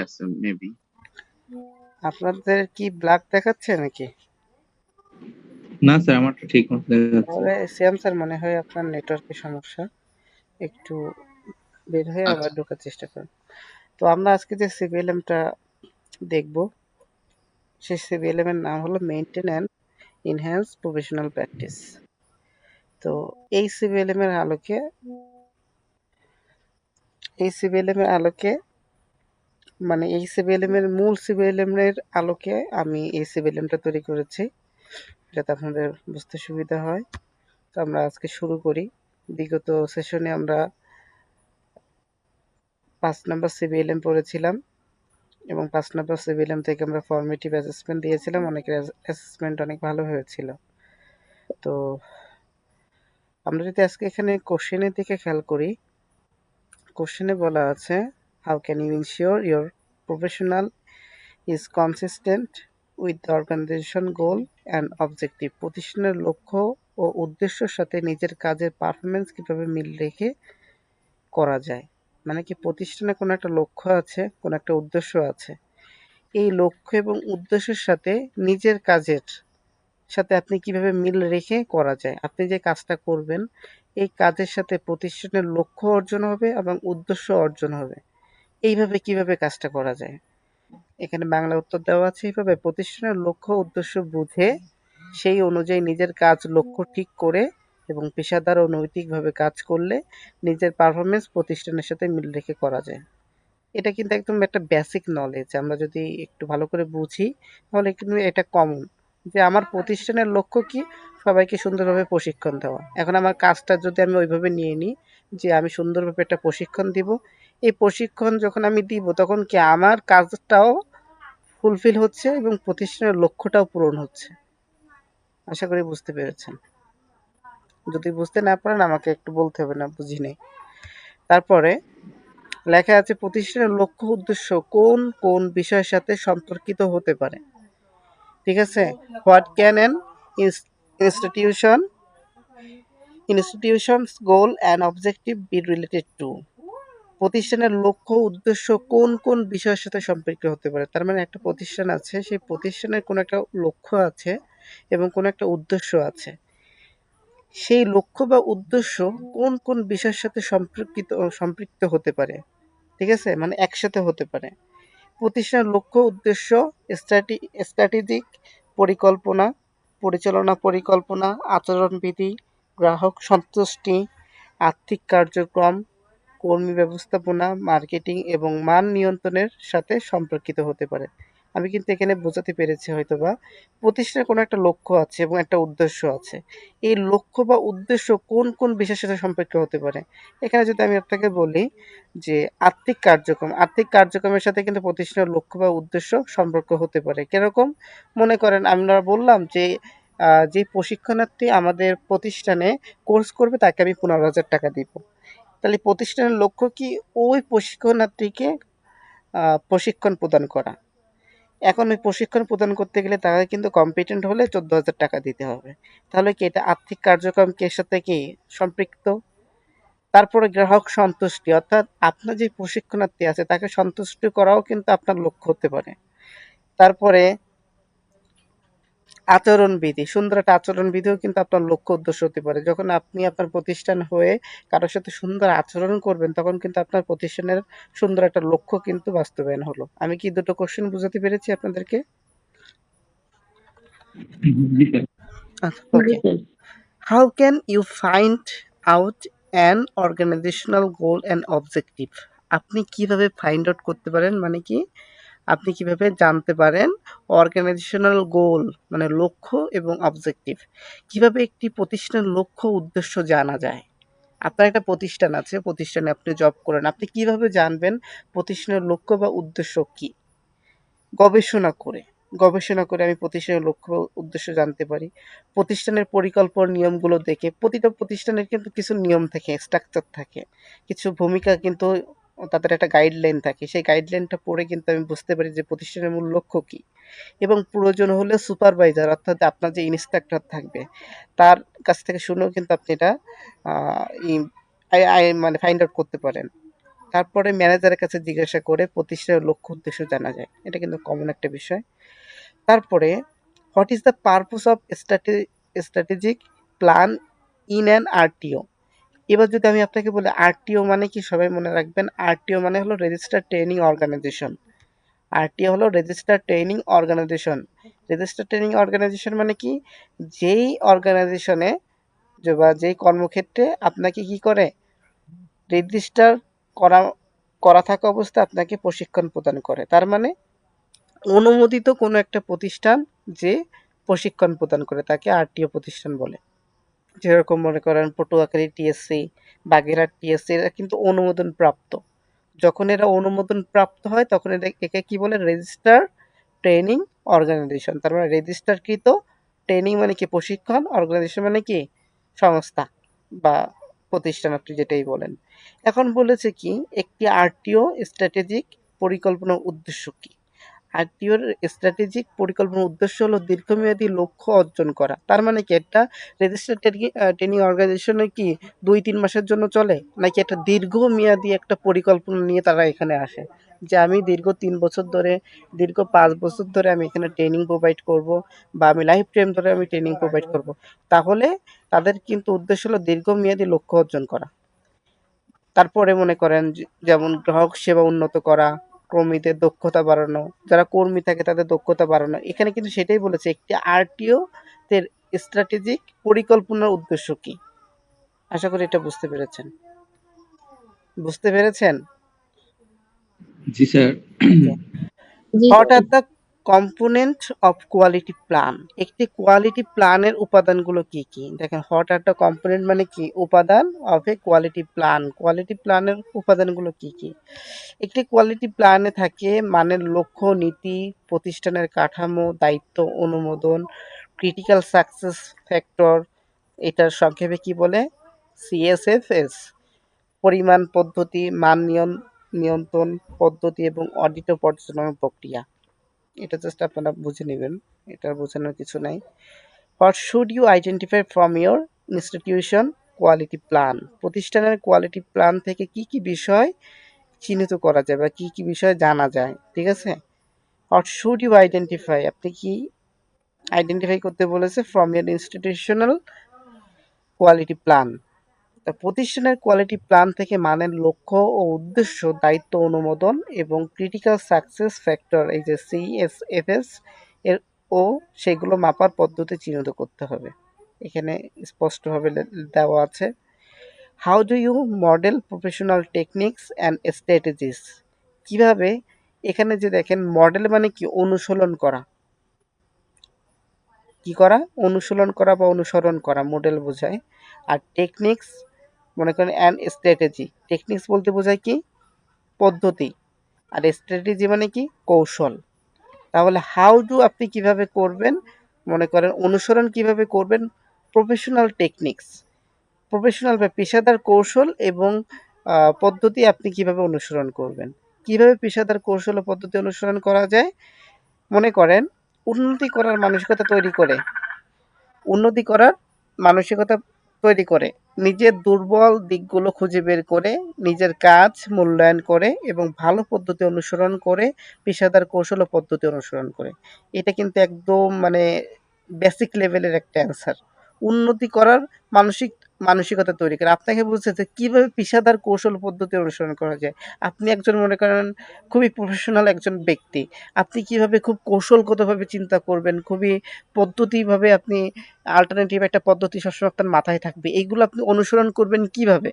আছে মেবি। আপনাদের কি ব্ল্যাক দেখাচ্ছে নাকি? না স্যার, আমারটা ঠিক মতো দেখা যাচ্ছে। তাহলে সিয়াম স্যার মনে হয় আপনার নেটওয়ার্কের সমস্যা। একটু বের হয়ে আবার আচ্ছা ঢোকার চেষ্টা করুন। তো আমরা আজকে যে সিবিএলএমটা দেখব, সেই সিবিএলএম এর নাম হলো maintain and enhance professional practice. তো এই সিবিএলএম এর আলোকে এই সিবিএলএম এর আলোকে মানে এই সিবিএলএম এর মূল সিবিএলএম এর আলোকে আমি এই সিবিএলএমটা তৈরি করেছি, যাতে আপনাদের বুঝতে সুবিধা হয়। তো আমরা আজকে শুরু করি। বিগত সেশনে আমরা 5 নাম্বার সিবিএলএম পড়েছিলাম এবং 5 নাম্বার সিবিএলএম থেকে আমরা ফর্মেটিভ অ্যাসেসমেন্ট দিয়েছিলাম। অনেকের অ্যাসেসমেন্ট অনেক ভালো হয়েছিল। তো আমরা যদি আজকে এখানে কোশ্চেনের দিকে খেয়াল করি, কোশ্চেনে বলা আছে, how can you ensure your professional is consistent with the organization goal and objective. প্রতিষ্ঠানের লক্ষ্য ও উদ্দেশ্যের সাথে নিজের কাজের পারফরমেন্স কীভাবে মিল রেখে করা যায়। মানে কি, প্রতিষ্ঠানে কোনো একটা লক্ষ্য আছে, কোনো একটা উদ্দেশ্য আছে। এই লক্ষ্য এবং উদ্দেশ্যের সাথে নিজের কাজের সাথে আপনি কিভাবে মিল রেখে করা যায়। আপনি যে কাজটা করবেন, এই কাজের সাথে প্রতিষ্ঠানের লক্ষ্য অর্জন হবে এবং উদ্দেশ্য অর্জন হবে। এইভাবে কিভাবে কাজটা করা যায়। এখানে বাংলা উত্তর দেওয়া আছে এইভাবে: প্রতিষ্ঠানের লক্ষ্য উদ্দেশ্য বুঝে সেই অনুযায়ী নিজের কাজ লক্ষ্য ঠিক করে এবং পেশাদার ও নৈতিকভাবে কাজ করলে নিজের পারফরমেন্স প্রতিষ্ঠানের সাথে মিল রেখে করা যায়। এটা কিন্তু একদম একটা বেসিক নলেজ। আমরা যদি একটু ভালো করে বুঝি তাহলে কিন্তু এটা কমন, যে আমার প্রতিষ্ঠানের লক্ষ্য কি, সবাইকে সুন্দরভাবে প্রশিক্ষণ দেওয়া। এখন আমার কাজটা যদি আমি ওইভাবে নিয়ে নিই যে আমি সুন্দরভাবে একটা প্রশিক্ষণ দিব, এই প্রশিক্ষণ যখন আমি দিব তখন কি আমার কাজটাও ফুলফিল হচ্ছে এবং প্রতিষ্ঠানের লক্ষ্যটাও পূরণ হচ্ছে। আশা করি বুঝতে পেরেছেন। যদি বুঝতে না পারেন আমাকে একটু বলতে হবে, না বুঝি নেই। তারপরে লেখা আছে প্রতিষ্ঠানের লক্ষ্য উদ্দেশ্য কোন কোন বিষয়ের সাথে সম্পর্কিত হতে পারে। ঠিক আছে, what can an institution institutions goal and objective be related to. প্রতিষ্ঠানের লক্ষ্য উদ্দেশ্য কোন কোন বিষয়ের সাথে সম্পর্কিত হতে পারে। তার মানে একটা প্রতিষ্ঠান আছে, সেই প্রতিষ্ঠানের কোনো একটা লক্ষ্য আছে এবং কোনো একটা উদ্দেশ্য আছে। সেই লক্ষ্য বা উদ্দেশ্য কোন কোন বিষয়ের সাথে সম্পৃক্ত হতে পারে। ঠিক আছে, মানে একসাথে হতে পারে। প্রতিষ্ঠানের লক্ষ্য উদ্দেশ্য স্ট্র্যাটেজিক পরিকল্পনা, পরিচালনা পরিকল্পনা, আচরণবিধি, গ্রাহক সন্তুষ্টি, আর্থিক কার্যক্রম, কর্মী ব্যবস্থাপনা, মার্কেটিং এবং মান নিয়ন্ত্রণের সাথে সম্পর্কিত হতে পারে। আমি কিন্তু এখানে বোঝাতে পেরেছি হয়তোবা, প্রতিষ্ঠানের কোনো একটা লক্ষ্য আছে এবং একটা উদ্দেশ্য আছে। এই লক্ষ্য বা উদ্দেশ্য কোন কোন বিষয়ের সাথে সম্পর্কিত হতে পারে। এখানে যদি আমি আপনাকে বলি যে আর্থিক কার্যক্রমের সাথে কিন্তু প্রতিষ্ঠানের লক্ষ্য বা উদ্দেশ্য সম্পর্ক হতে পারে। কিরকম? মনে করেন আমরা বললাম যে যে প্রশিক্ষণার্থী আমাদের প্রতিষ্ঠানে কোর্স করবে তাকে আমি 15,000 টাকা দিব। তাহলে প্রতিষ্ঠানের লক্ষ্য কি? ওই প্রশিক্ষণার্থীকে প্রশিক্ষণ প্রদান করা। এখন ওই প্রশিক্ষণ প্রদান করতে গেলে তাকে কিন্তু কম্পিটেন্ট হলে 14,000 টাকা দিতে হবে। তাহলে কি এটা আর্থিক কার্যক্রমের সাথে কি সম্পৃক্ত? তারপরে গ্রাহক সন্তুষ্টি, অর্থাৎ আপনার যে প্রশিক্ষণার্থী আছে তাকে সন্তুষ্ট করাও কিন্তু আপনার লক্ষ্য হতে পারে। তারপরে আচরণবিধি, সুন্দর একটা আচরণবিধিও কিন্তু আপনার লক্ষ্য উদ্দেশ্য হতে পারে। যখন আপনি আপনার প্রতিষ্ঠান হয়ে কারোর সাথে সুন্দর আচরণ করবেন তখন কিন্তু আপনার প্রতিষ্ঠানের সুন্দর একটা লক্ষ্য কিন্তু বাস্তবায়ন হলো। আমি কি দুটো কোশ্চেন বুঝাতে পেরেছি আপনাদেরকে? জি স্যার। আচ্ছা, okay. How can you find out an organisational goal and objective. আপনি কিভাবে ফাইন্ড আউট করতে পারেন, মানে কি আপনি কিভাবে জানতে পারেন অর্গানাইজেশনাল গোল, মানে লক্ষ্য এবং অবজেক্টিভ। কিভাবে একটি প্রতিষ্ঠানের লক্ষ্য উদ্দেশ্য জানা যায়। আপনার একটা প্রতিষ্ঠান আছে, প্রতিষ্ঠানে আপনি জব করেন, আপনি কিভাবে জানবেন প্রতিষ্ঠানের লক্ষ্য বা উদ্দেশ্য কি? গবেষণা করে। গবেষণা করে আমি প্রতিষ্ঠানের লক্ষ্য বা উদ্দেশ্য জানতে পারি। প্রতিষ্ঠানের পরিকল্পনার নিয়মগুলো দেখে, প্রতিটা প্রতিষ্ঠানের কিন্তু কিছু নিয়ম থাকে, স্ট্রাকচার থাকে, কিছু ভূমিকা কিন্তু তাদের একটা গাইডলাইন থাকে। সেই গাইডলাইনটা পড়ে কিন্তু আমি বুঝতে পারি যে প্রতিষ্ঠানের মূল লক্ষ্য কী। এবং প্রয়োজন হলে সুপারভাইজার, অর্থাৎ আপনার যে ইন্সট্রাক্টর থাকবে তার কাছ থেকে শুনেও কিন্তু আপনি এটা আ ই আই আই মানে ফাইন্ড আউট করতে পারেন। তারপরে ম্যানেজারের কাছে জিজ্ঞাসা করে প্রতিষ্ঠানের লক্ষ্য উদ্দেশ্য জানা যায়। এটা কিন্তু কমন একটা বিষয়। তারপরে what is the purpose of strategic plan in an RTO. এবার যদি আমি আপনাকে বলি আরটিও মানে কি, সবাই মনে রাখবেন আরটিও মানে হলো রেজিস্টার ট্রেনিং অর্গানাইজেশন। আরটিও হলো register training organization. Register training organization মানে কি, যেই অর্গানাইজেশনে বা যেই কর্মক্ষেত্রে আপনাকে কি করে রেজিস্টার করা করা থাকা অবস্থায় আপনাকে প্রশিক্ষণ প্রদান করে। তার মানে অনুমোদিত কোনো একটা প্রতিষ্ঠান যে প্রশিক্ষণ প্রদান করে তাকে আরটিও প্রতিষ্ঠান বলে। যেরকম মনে করেন পটুয়াখালী টিএসসি, বাগেরহাট টিএসসি, এরা কিন্তু অনুমোদন প্রাপ্ত। যখন এরা অনুমোদন প্রাপ্ত হয় তখন একে কি বলে, রেজিস্টার ট্রেনিং অর্গানাইজেশন। তার মানে রেজিস্টারকৃত, ট্রেনিং মানে কি প্রশিক্ষণ, অর্গানাইজেশন মানে কি সংস্থা বা প্রতিষ্ঠান, আপনি যেটাই বলেন। এখন বলেছে কি একটি আরটিও স্ট্র্যাটেজিক পরিকল্পনার উদ্দেশ্য কি। আরটিওর স্ট্র্যাটেজিক পরিকল্পনার উদ্দেশ্য হলো দীর্ঘমেয়াদী লক্ষ্য অর্জন করা। তার মানে কি একটা রেজিস্টার্ড ট্রেনিং অর্গানাইজেশনে কি 2-3 মাসের জন্য চলে, নাকি একটা দীর্ঘমেয়াদী একটা পরিকল্পনা নিয়ে তারা এখানে আসে, যে আমি দীর্ঘ 3 বছর ধরে, দীর্ঘ 5 বছর ধরে আমি এখানে ট্রেনিং প্রোভাইড করব, বা আমি লাইফ টাইম ধরে আমি ট্রেনিং প্রোভাইড করব। তাহলে তাদের কিন্তু উদ্দেশ্য হলো দীর্ঘমেয়াদী লক্ষ্য অর্জন করা। তারপরে মনে করেন যেমন গ্রাহক সেবা উন্নত করা, কর্মীদের দক্ষতা বাড়ানো, যারা কর্মী থাকে তাদের দক্ষতা বাড়ানো। এখানে কিন্তু সেটাই বলেছে একটি আরটিও তে স্ট্র্যাটেজিক পরিকল্পনার উদ্দেশ্য কি। আশা করি এটা বুঝতে পেরেছেন। বুঝতে পেরেছেন? জি স্যার। ওকে। জি what sir. Are the component of quality plan. একটি কোয়ালিটি প্ল্যানের উপাদানগুলো কি কি? দেখেন, হোয়াট আর দ্য কম্পোনেন্ট মানে কি উপাদান of A quality plan. Quality প্ল্যানের উপাদানগুলো কি কি? একটি কোয়ালিটি প্ল্যানে থাকে মানের লক্ষ্য, নীতি, প্রতিষ্ঠানের কাঠামো, দায়িত্ব, অনুমোদন, ক্রিটিক্যাল সাকসেস ফ্যাক্টর, এটার সংক্ষেপে কি বলে, সিএসএফএস, পরিমাণ পদ্ধতি, নিয়ন্ত্রণ পদ্ধতি এবং অডিট ও পর্যালোচনা প্রক্রিয়া। এটা জাস্ট আপনারা বুঝে নেবেন, এটা বোঝানোর কিছু নাই। What should you identify from your institution quality plan. প্রতিষ্ঠানের কোয়ালিটি প্ল্যান থেকে কি কি বিষয় চিহ্নিত করা যায় বা কি কি বিষয় জানা যায়, ঠিক আছে। হোয়াট শুড ইউ আইডেন্টিফাই, আপনি কি আইডেন্টিফাই করতে বলেছে from year institutional quality plan. তা প্রতিষ্ঠানের কোয়ালিটি প্ল্যান থেকে মানের লক্ষ্য ও উদ্দেশ্য, দায়িত্ব, অনুমোদন এবং ক্রিটিক্যাল সাকসেস ফ্যাক্টর, এই যে সিএসএফএস এর ও সেগুলো মাপার পদ্ধতি চিহ্নিত করতে হবে। এখানে স্পষ্টভাবে দেওয়া আছে। How do you model professional techniques and strategies. কিভাবে, এখানে যে দেখেন মডেল মানে কি অনুসরণ করা, কি করা, অনুশীলন করা বা অনুসরণ করা, মডেল বোঝায়। আর টেকনিক্স মনে করেন অ্যান্ড স্ট্র্যাটেজি, টেকনিক্স বলতে বোঝায় কি পদ্ধতি, আর স্ট্র্যাটেজি মানে কি কৌশল। তাহলে হাউ ডু আপনি কিভাবে করবেন, মনে করেন অনুসরণ কিভাবে করবেন, প্রফেশনাল টেকনিক্স, প্রফেশনাল বা পেশাদার কৌশল এবং পদ্ধতি আপনি কিভাবে অনুসরণ করবেন। কিভাবে পেশাদার কৌশল ও পদ্ধতি অনুসরণ করা যায়, মনে করেন উন্নতি করার মানসিকতা তৈরি করে, উন্নতি করার মানসিকতা তৈরি করে, নিজের দুর্বল দিকগুলো খুঁজে বের করে, নিজের কাজ মূল্যায়ন করে এবং ভালো পদ্ধতি অনুসরণ করে, পেশাদার কৌশল ও পদ্ধতি অনুসরণ করে। এটা কিন্তু একদম মানে বেসিক লেভেলের একটা অ্যান্সার। উন্নতি করার মানসিক মানসিকতা তৈরি করে, আপনাকে বুঝতেছে কিভাবে পেশাদার কৌশল পদ্ধতি অনুসরণ করা যায়। আপনি একজন মনে করেন খুবই প্রফেশনাল একজন ব্যক্তি, আপনি কিভাবে খুব কৌশলগতভাবে চিন্তা করবেন, খুবই পদ্ধতিভাবে আপনি অল্টারনেটিভ একটা পদ্ধতি সবসময় আপনার মাথায় থাকবে। এইগুলো আপনি অনুসরণ করবেন কিভাবে?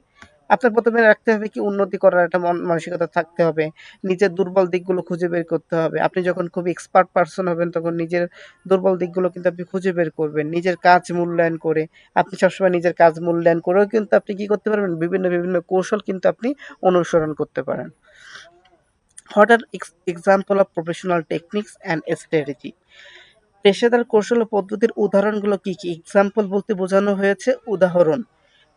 আপনার ১ম এ রাখতে হবে কি উন্নতি করার একটা মানসিকতা থাকতে হবে। নিজের দুর্বল দিকগুলো খুঁজে বের করতে হবে। আপনি যখন খুব এক্সপার্ট পারসন হবেন তখন নিজের দুর্বল দিকগুলো কিন্তু আপনি খুঁজে বের করবেন। নিজের কাজ মূল্যায়ন করে, আপনি সবসময় নিজের কাজ মূল্যায়ন করেও কিন্তু আপনি কি করতে পারবেন? বিভিন্ন কৌশল কিন্তু আপনি অনুসরণ করতে পারেন। What are example of professional techniques and strategy. পেশাদার কৌশল ও পদ্ধতির উদাহরণগুলো কি কি? এক্সাম্পল বলতে বোঝানো হয়েছে উদাহরণ।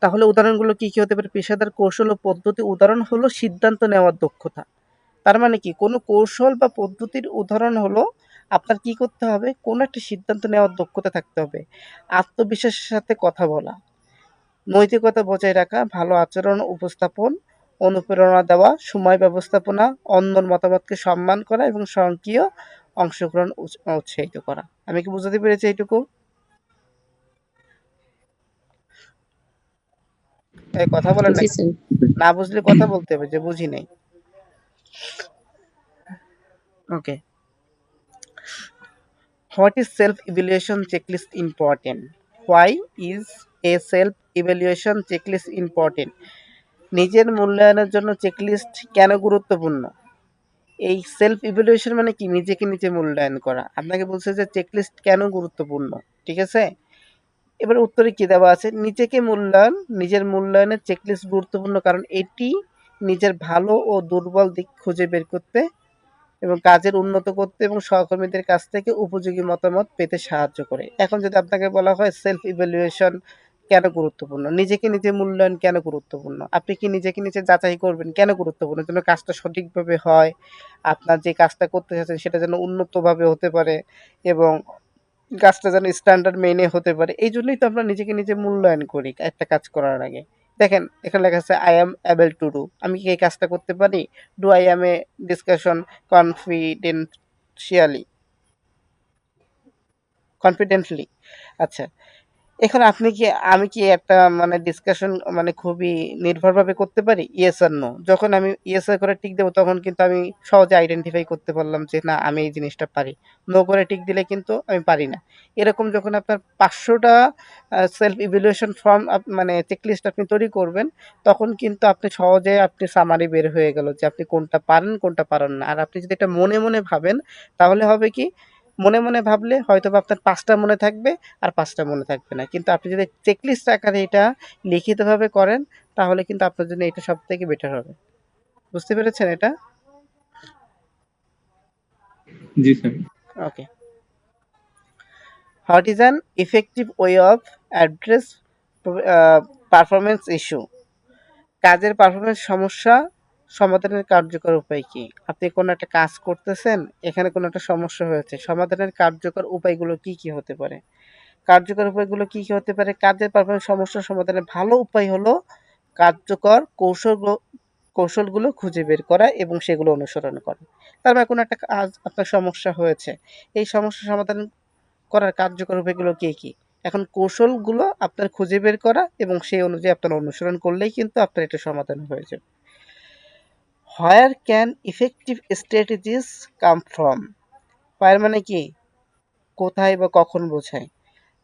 তাহলে উদাহরণগুলো কি কি হতে পারে? পেশাদার কৌশল ও পদ্ধতি উদাহরণ হলো সিদ্ধান্ত নেওয়ার দক্ষতা। তার মানে কি কোনো কৌশল বা পদ্ধতির উদাহরণ হলো আপনার কি করতে হবে? কোনো একটা সিদ্ধান্ত নেওয়ার দক্ষতা থাকতে হবে। আত্মবিশ্বাসের সাথে কথা বলা, নৈতিকতা বজায় রাখা, ভালো আচরণ উপস্থাপন, অনুপ্রেরণা দেওয়া, সময় ব্যবস্থাপনা, অন্যর মতামতকে সম্মান করা এবং স্বয়ংক্রিয় অংশগ্রহণ উৎসাহিত করা। আমি কি বুঝাতে পেরেছি এইটুকু? এই কথা বলেন না জি কেন? স্যার। না বুঝলে কথা বলতে হবে যে বুঝি নাই। ওকে। What is self-evaluation checklist important? Why is a self-evaluation checklist important? নিজের মূল্যায়নের জন্য চেকলিস্ট কেন গুরুত্বপূর্ণ? এই সেলফ ইভ্যালুয়েশন মানে কি? নিজেকে নিজে মূল্যায়ন করা। আপনাকে বলছে যে চেকলিস্ট কেন গুরুত্বপূর্ণ, ঠিক আছে? এবার উত্তরে কি দেওয়া আছে? নিজের মূল্যায়নের চেকলিস্ট গুরুত্বপূর্ণ কারণ এটি নিজের ভালো ও দুর্বল দিক খুঁজে বের করতে এবং কাজের উন্নত করতে এবং সহকর্মীদের কাছ থেকে উপযোগী মতামত পেতে সাহায্য করে। এখন যদি আপনাকে বলা হয় সেলফ ইভ্যালুয়েশন কেন গুরুত্বপূর্ণ, নিজেকে নিজে মূল্যায়ন কেন গুরুত্বপূর্ণ, আপনি কি নিজেকে নিজে যাচাই করবেন কেন গুরুত্বপূর্ণ? যেন কাজটা সঠিকভাবে হয়, আপনার যে কাজটা করতে চাচ্ছেন সেটা যেন উন্নতভাবে হতে পারে এবং কাজটা যেন স্ট্যান্ডার্ড মেনে হতে পারে। এই জন্যই তো আমরা নিজেকে নিজে মূল্যায়ন করি একটা কাজ করার আগে। দেখেন এখানে লেখা আছে I am able to do, আমি কি এই কাজটা করতে পারি? Do I am A discussion confidentiality confidently. আচ্ছা, এখন আমি কি একটা মানে ডিসকাশন মানে খুবই নির্ভরভাবে করতে পারি? ইয়েস আর নো। যখন আমি ইয়েস করে টিক দেবো তখন কিন্তু আমি সহজে আইডেন্টিফাই করতে পারলাম যে না আমি এই জিনিসটা পারি। নো করে টিক দিলে কিন্তু আমি পারি না। এরকম যখন আপনার ৫০০ টা সেলফ ইভ্যালুয়েশন ফর্ম মানে চেকলিস্ট আপনি তৈরি করবেন, তখন কিন্তু আপনি সামারি বের হয়ে গেল যে আপনি কোনটা পারেন, কোনটা পারেন না। আর আপনি যদি এটা মনে, মনে ভাবেন তাহলে হবে কি? মনে, মনে ভাবলে হয়তোবা আপনার ৫ টা মনে থাকবে আর ৫ টা মনে থাকবে না। কিন্তু আপনি যদি চেকলিস্ট আকারে এটা লিখিতভাবে করেন, তাহলে কিন্তু আপনার জন্য এটা সবথেকে বেটার হবে। বুঝতে পেরেছেন এটা? জি sir. Okay. What is an effective way of address performance issue? কাজের পারফরম্যান্স সমস্যা সমাধানের কার্যকর উপায় কি? আপনি কোনো একটা কাজ করতেছেন, এখানে কোনো একটা সমস্যা হয়েছে। সমাধানের কার্যকর উপায়গুলো কি, কি হতে পারে? কার্যকর উপায়গুলো কি, কি হতে পারে? কাজের পারফরম্যান্স সমস্যা সমাধানের ভালো উপায় হলো কার্যকর কৌশলগুলো খুঁজে বের করা এবং সেগুলো অনুসরণ করা। তার মানে কোনো একটা কাজ আপনার সমস্যা হয়েছে। এই সমস্যা সমাধান করার কার্যকর উপায়গুলো কি, কি? এখন কৌশলগুলো আপনার খুঁজে বের করা এবং সেই অনুযায়ী আপনার অনুসরণ করলেই কিন্তু আপনার এটা সমাধান হয়ে যাবে। Where can effective strategies come from? Where মানে কি? কোথায় বা কখন বোঝায়?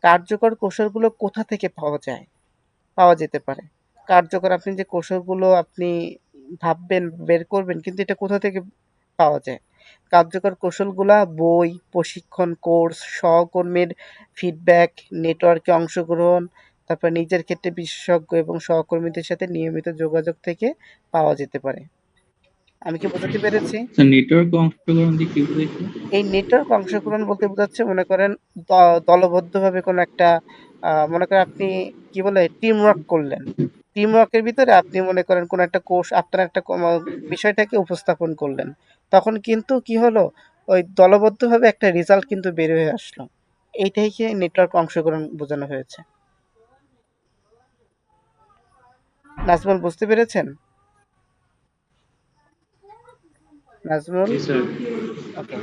কার্যকর কৌশলগুলো কোথা থেকে পাওয়া যেতে পারে? কার্যকর আপনি যে কৌশলগুলো আপনি ভাববেন, বের করবেন কিন্তু এটা কোথা থেকে পাওয়া যায়? কার্যকর কৌশলগুলা বই, প্রশিক্ষণ, কোর্স, সহকর্মীর ফিডব্যাক, নেটওয়ার্কে অংশগ্রহণ, তারপর নিজের ক্ষেত্রে বিশেষজ্ঞ এবং সহকর্মীদের সাথে নিয়মিত যোগাযোগ থেকে পাওয়া যেতে পারে। আমি কি বোঝাতে পেরেছি? স্যার নেটওয়ার্ক অংশগ্রহণ দিয়ে কি বুঝাইছেন? এই নেটওয়ার্ক অংশগ্রহণ বলতে বোঝাচ্ছে মনে করেন দলবদ্ধভাবে কোনো একটা মনে করেন আপনি কি বলে টিম ওয়ার্ক করলেন। টিম ওয়ার্কের ভিতরে আপনি মনে করেন কোনো একটা আপনার একটা বিষয়টাকে উপস্থাপন করলেন। তখন কিন্তু কি হলো? ওই দলবদ্ধভাবে একটা রেজাল্ট কিন্তু বের হয়ে আসলো। এইটাকে নেটওয়ার্ক অংশগ্রহণ বোঝানো হয়েছে। নাজমুল বুঝতে পেরেছেন? নাজমুল? জি sir. Okay.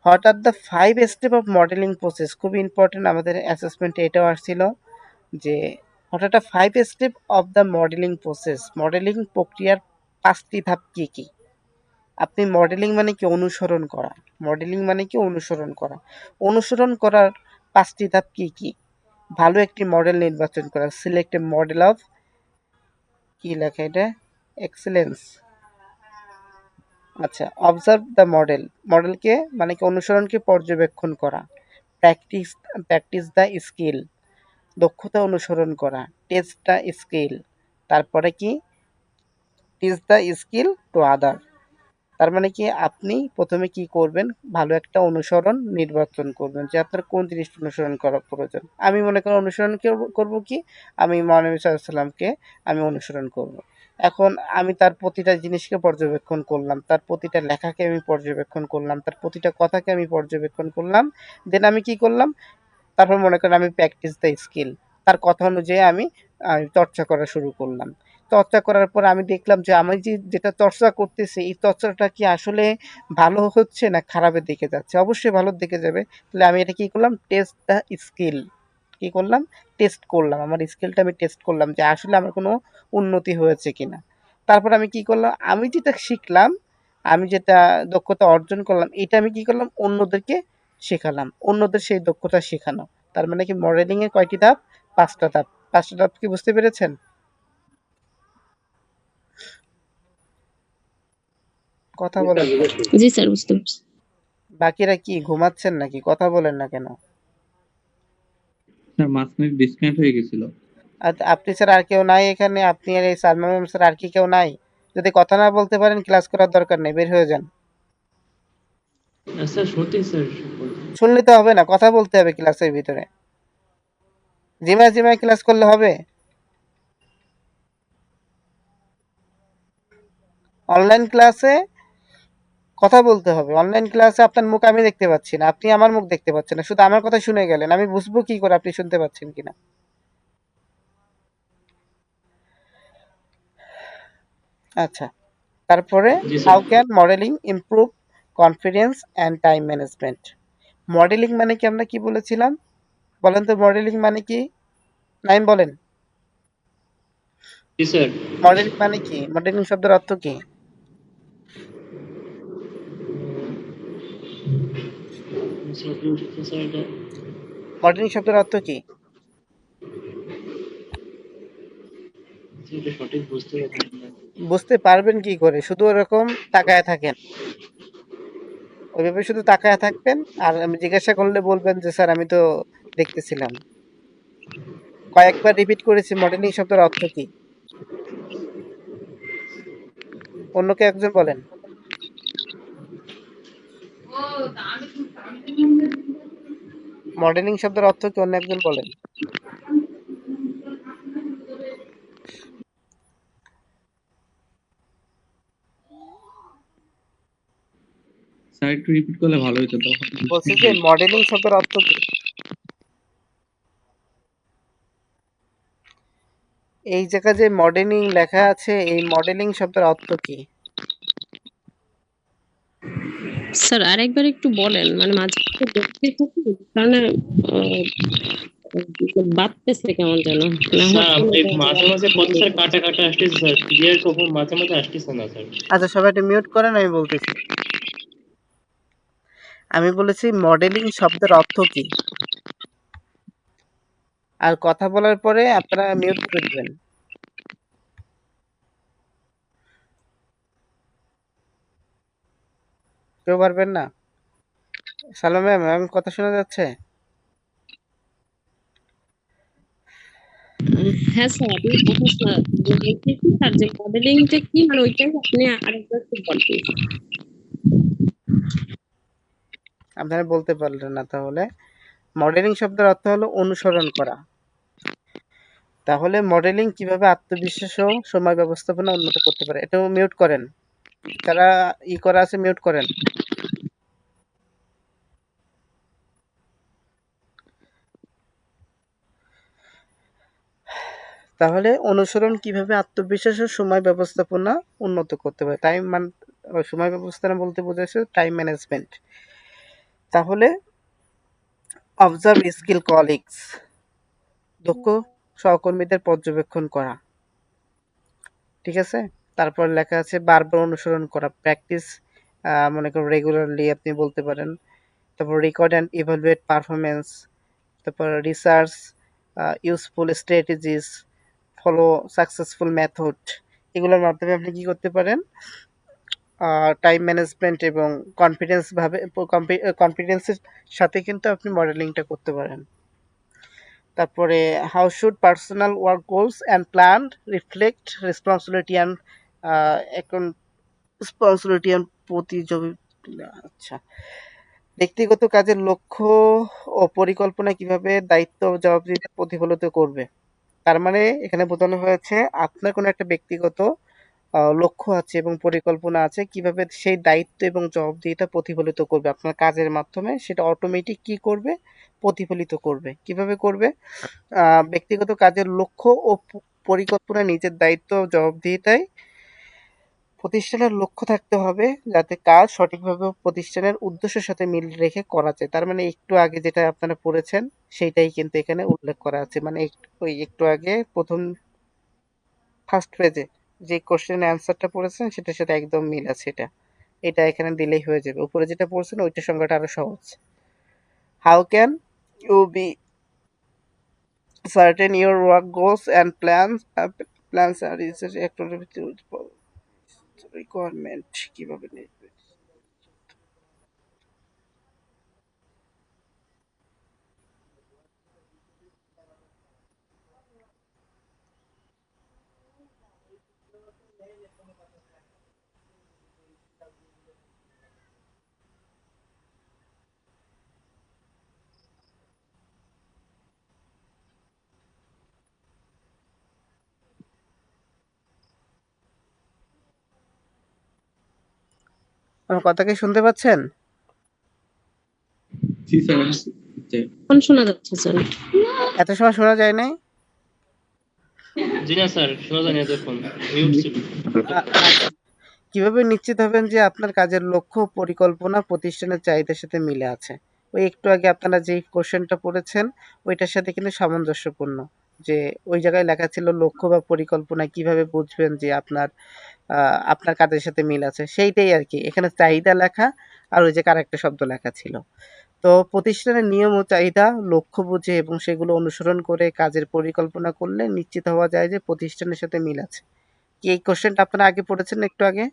What are the 5 step of modelling process? খুবই ইম্পর্টেন্ট, আমাদের অ্যাসেসমেন্টে এটাও আসছিল যে what are the 5 step of the modelling process? Modelling প্রক্রিয়ার ৫টি ধাপ কি, কি? আপনি মডেলিং মানে কি? অনুসরণ করা। মডেলিং মানে কি? অনুসরণ করা। অনুসরণ করার ৫টি ধাপ কি, কি? ভালো একটি মডেল নির্বাচন করা। সিলেক্ট এ মডেল অফ কি লেখা এটা? এক্সেলেন্স। আচ্ছা, অবজার্ভ দ্য মডেল। মডেলকে মানে কি? অনুসরণকে পর্যবেক্ষণ করা। Practice practice the skill. দক্ষতা অনুসরণ করা। Test the skill. তারপরে কি? Teach the skill to other. তার মানে কি? আপনি ১ম এ কি করবেন? ভালো একটা অনুসরণ নির্বাচন করবেন যে আপনার কোন জিনিসটা অনুসরণ করা প্রয়োজন। আমি মনে করি অনুসরণ করব কি? আমি মহানবী সাল্লাল্লাহু আলাইহি ওয়াসাল্লামকে আমি অনুসরণ করব। এখন আমি তার প্রতিটা জিনিসকে পর্যবেক্ষণ করলাম। তার প্রতিটা লেখাকে আমি পর্যবেক্ষণ করলাম। তার প্রতিটা কথাকে আমি পর্যবেক্ষণ করলাম। দেন আমি কি করলাম? তারপর মনে করেন আমি প্র্যাকটিস দ্য স্কিল। তার কথা অনুযায়ী আমি চর্চা করা শুরু করলাম। চর্চা করার পর আমি দেখলাম যে আমি যেটা চর্চা করতেছি এই চর্চাটা কি আসলে ভালো হচ্ছে না খারাপের দিকে যাচ্ছে, অবশ্যই ভালোর দিকে যাবে। তাহলে আমি এটা কি করলাম, টেস্ট দ্য স্কিল, কি করলাম, টেস্ট করলাম, আমার স্কিলটা আমি টেস্ট করলাম যে আসলে আমার কোনো উন্নতি হয়েছে কিনা। তারপর আমি কি করলাম, আমি যেটা শিখলাম, আমি যেটা দক্ষতা অর্জন করলাম, এটা আমি কি করলাম, অন্যদেরকে শেখালাম, অন্যদের সেই দক্ষতা শেখানো। তার মানে কি মডেলিং এর কয়টি ধাপ, 5টা ধাপ। 5টা ধাপ কি বুঝতে পেরেছেন? কথা বলেন না। জি স্যার, বুঝতে পারছি। বাকিরা কি ঘুমাচ্ছেন নাকি, কথা বলেন না কেন? স্যার মাঝখানে ডিসকানেক্ট হয়ে গেছিল। আর আপনি স্যার আর কেউ নাই এখানে? আপনি আর এই সালমা ম্যাম স্যার আর কি কেউ নাই? যদি কথা না বলতে পারেন ক্লাস করার দরকার নেই, বের হয়ে যান। স্যার শুনতে স্যার শুনলে তো হবে না, কথা বলতে হবে ক্লাসের ভিতরে। জিমায় জিমায় ক্লাস করলে হবে? অনলাইন ক্লাসে কথা বলতে হবে। অনলাইন ক্লাসে আপনার মুখ আমি দেখতে পাচ্ছি না, আপনি আমার মুখ দেখতে পাচ্ছেন না, শুধু আমার কথা শুনে গেলেন, আমি বুঝবো কি করে আপনি শুনতে পাচ্ছেন কিনা? আচ্ছা, তারপরে জি sir. How can modelling improve confidence and time management. Modelling মানে কি, আমরা কি বলেছিলাম বলেন তো, মডেলিং মানে কি? নাইম বলেন, জি স্যার। মডেলিং মানে কি, মডেলিং শব্দের অর্থ কি? স্যার এটা মডেলিং শব্দের অর্থ কি? এটা সঠিক বুঝতে পারছি না। বুঝতে পারবেন কি করে, শুধু ওরকম তাকায় থাকেন, ওইভাবে শুধু তাকায় থাকবেন, আর আমি জিজ্ঞাসা করলে বলবেন যে স্যার আমি তো দেখতেছিলাম। কয়েকবার রিপিট করেছি, মডেলিং শব্দের অর্থ কি? অন্য কেউ একজন বলেন। মডেলিং শব্দের অর্থ কি, অন্য একজন বলেন। স্যার একটু রিপিট করলে ভালো হতো তখন। বলছি যে মডেলিং শব্দের অর্থ কি? এই জায়গায় যে মডেলিং লেখা আছে, এই মডেলিং শব্দের অর্থ কি? স্যার আরেকবার একটু বলেন, মানে মাঝে মাঝে দেখতে থাকি, কারণ বাজতেছে কেমন যেন, না স্যার হচ্ছে না যে মাঝে মাঝে কথা স্যার কাটা কাটা আসতেছে স্যার, ক্লিয়ার কখন মাঝে মাঝে আসতেছে না স্যার। আচ্ছা, সবাই একটু মিউট করেন, আমি বলতেছি। আমি বলেছি মডেলিং শব্দের অর্থ কি, আর কথা বলার পরে আপনারা মিউট করে দিবেন। কেউ পারবেন না? সালাম ম্যাম, ম্যাম কথা শোনা যাচ্ছে? হ্যাঁ স্যার, আপনি কথা স্যার বলতেছি স্যার যে মডেলিংটা কি, মানে ওইটাই আপনি আরেকবার একটু বলবেন। আপনারা বলতে পারলেন না তাহলে। মডেলিং শব্দের অর্থ হলো অনুসরণ করা। তাহলে মডেলিং কিভাবে আত্মবিশ্বাস ও সময় ব্যবস্থাপনা উন্নত করতে পারে, এটাও মিউট করেন, যারা করা আছে মিউট করেন। তাহলে অনুসরণ কিভাবে আত্মবিশ্বাস ও সময় ব্যবস্থাপনা উন্নত করতে পারে, সময় ব্যবস্থাপনা বলতে বোঝাচ্ছে টাইম ম্যানেজমেন্ট। তাহলে অবজার্ভ স্কিল কলিগস, দক্ষ সহকর্মীদের পর্যবেক্ষণ করা, ঠিক আছে। তারপর লেখা আছে বারবার অনুসরণ করা, প্র্যাকটিস, মনে করো রেগুলারলি আপনি বলতে পারেন। তারপর রেকর্ড অ্যান্ড ইভালুয়েট পারফরমেন্স, তারপর research useful strategies, follow successful method. এগুলোর মাধ্যমে আপনি কি করতে পারেন, টাইম ম্যানেজমেন্ট এবং কনফিডেন্সের সাথে কিন্তু আপনি মডেলিংটা করতে পারেন। তারপরে how should personal work goals and plan reflect responsibility and এখন রেসপন্সিবিলিটি অ্যান্ড প্রতিযোগিতা। আচ্ছা, ব্যক্তিগত কাজের লক্ষ্য ও পরিকল্পনা কিভাবে দায়িত্ব ও জবাবদিহিতা প্রতিফলিত করবে। তার মানে এখানে বোঝানো হয়েছে আপনার কোনো একটা ব্যক্তিগত লক্ষ্য আছে এবং পরিকল্পনা আছে, কিভাবে সেই দায়িত্ব এবং জবাবদিহিতা প্রতিফলিত করবে আপনার কাজের মাধ্যমে, সেটা অটোমেটিক কি করবে, প্রতিফলিত করবে। কিভাবে করবে? ব্যক্তিগত কাজের লক্ষ্য ও পরিকল্পনা, নিজের দায়িত্ব ও জবাবদিহিতায় প্রতিষ্ঠানের লক্ষ্য থাকতে হবে যাতে কাজ সঠিকভাবে ও প্রতিষ্ঠানের উদ্দেশ্যের সাথে মিল রেখে করা যায়। তার মানে একটু আগে যেটা আপনারা পড়েছেন সেইটাই কিন্তু এখানে উল্লেখ করা আছে। মানে ওই একটু আগে ফার্স্ট পেজে যে কোশ্চেন অ্যান্সারটা পড়েছেন সেটার সাথে একদম মিল আছে এটা। এটা এখানে দিলেই হয়ে যাবে। উপরে যেটা পড়ছেন ওইটার সংখ্যাটা আরো সহজ। How can you be certain your work goals and plans are requirement কিভাবে লিখবে? আমার কথা কি শুনতে পাচ্ছেন? জি স্যার। এখন শোনা যাচ্ছে স্যার। এত সময় শোনা যায় নাই? জি না স্যার, শোনা যায় না এতক্ষণ, মিউট ছিল। আচ্ছা, কিভাবে নিশ্চিত হবেন যে আপনার কাজের লক্ষ্য ও পরিকল্পনা প্রতিষ্ঠানের চাহিদার সাথে মিলে আছে? ওই একটু আগে আপনারা যেই কোশ্চেনটা পড়েছেন ওইটার সাথে কিন্তু সামঞ্জস্যপূর্ণ। যে ওই জায়গায় লেখা ছিল লক্ষ্য বা পরিকল্পনা কিভাবে বুঝবেন যে আপনার কাজের সাথে মিল আছে, সেইটাই আর কি এখানে চাহিদা লেখা। আর ওই যে আরেকটা শব্দ লেখা ছিল। তো প্রতিষ্ঠানের নিয়ম ও চাহিদা লক্ষ্য বুঝে এবং সেগুলো অনুসরণ করে কাজের পরিকল্পনা করলে নিশ্চিত হওয়া যায় যে প্রতিষ্ঠানের সাথে মিল আছে। কি এই কোশ্চেনটা আপনারা আগে পড়েছেন একটু আগে?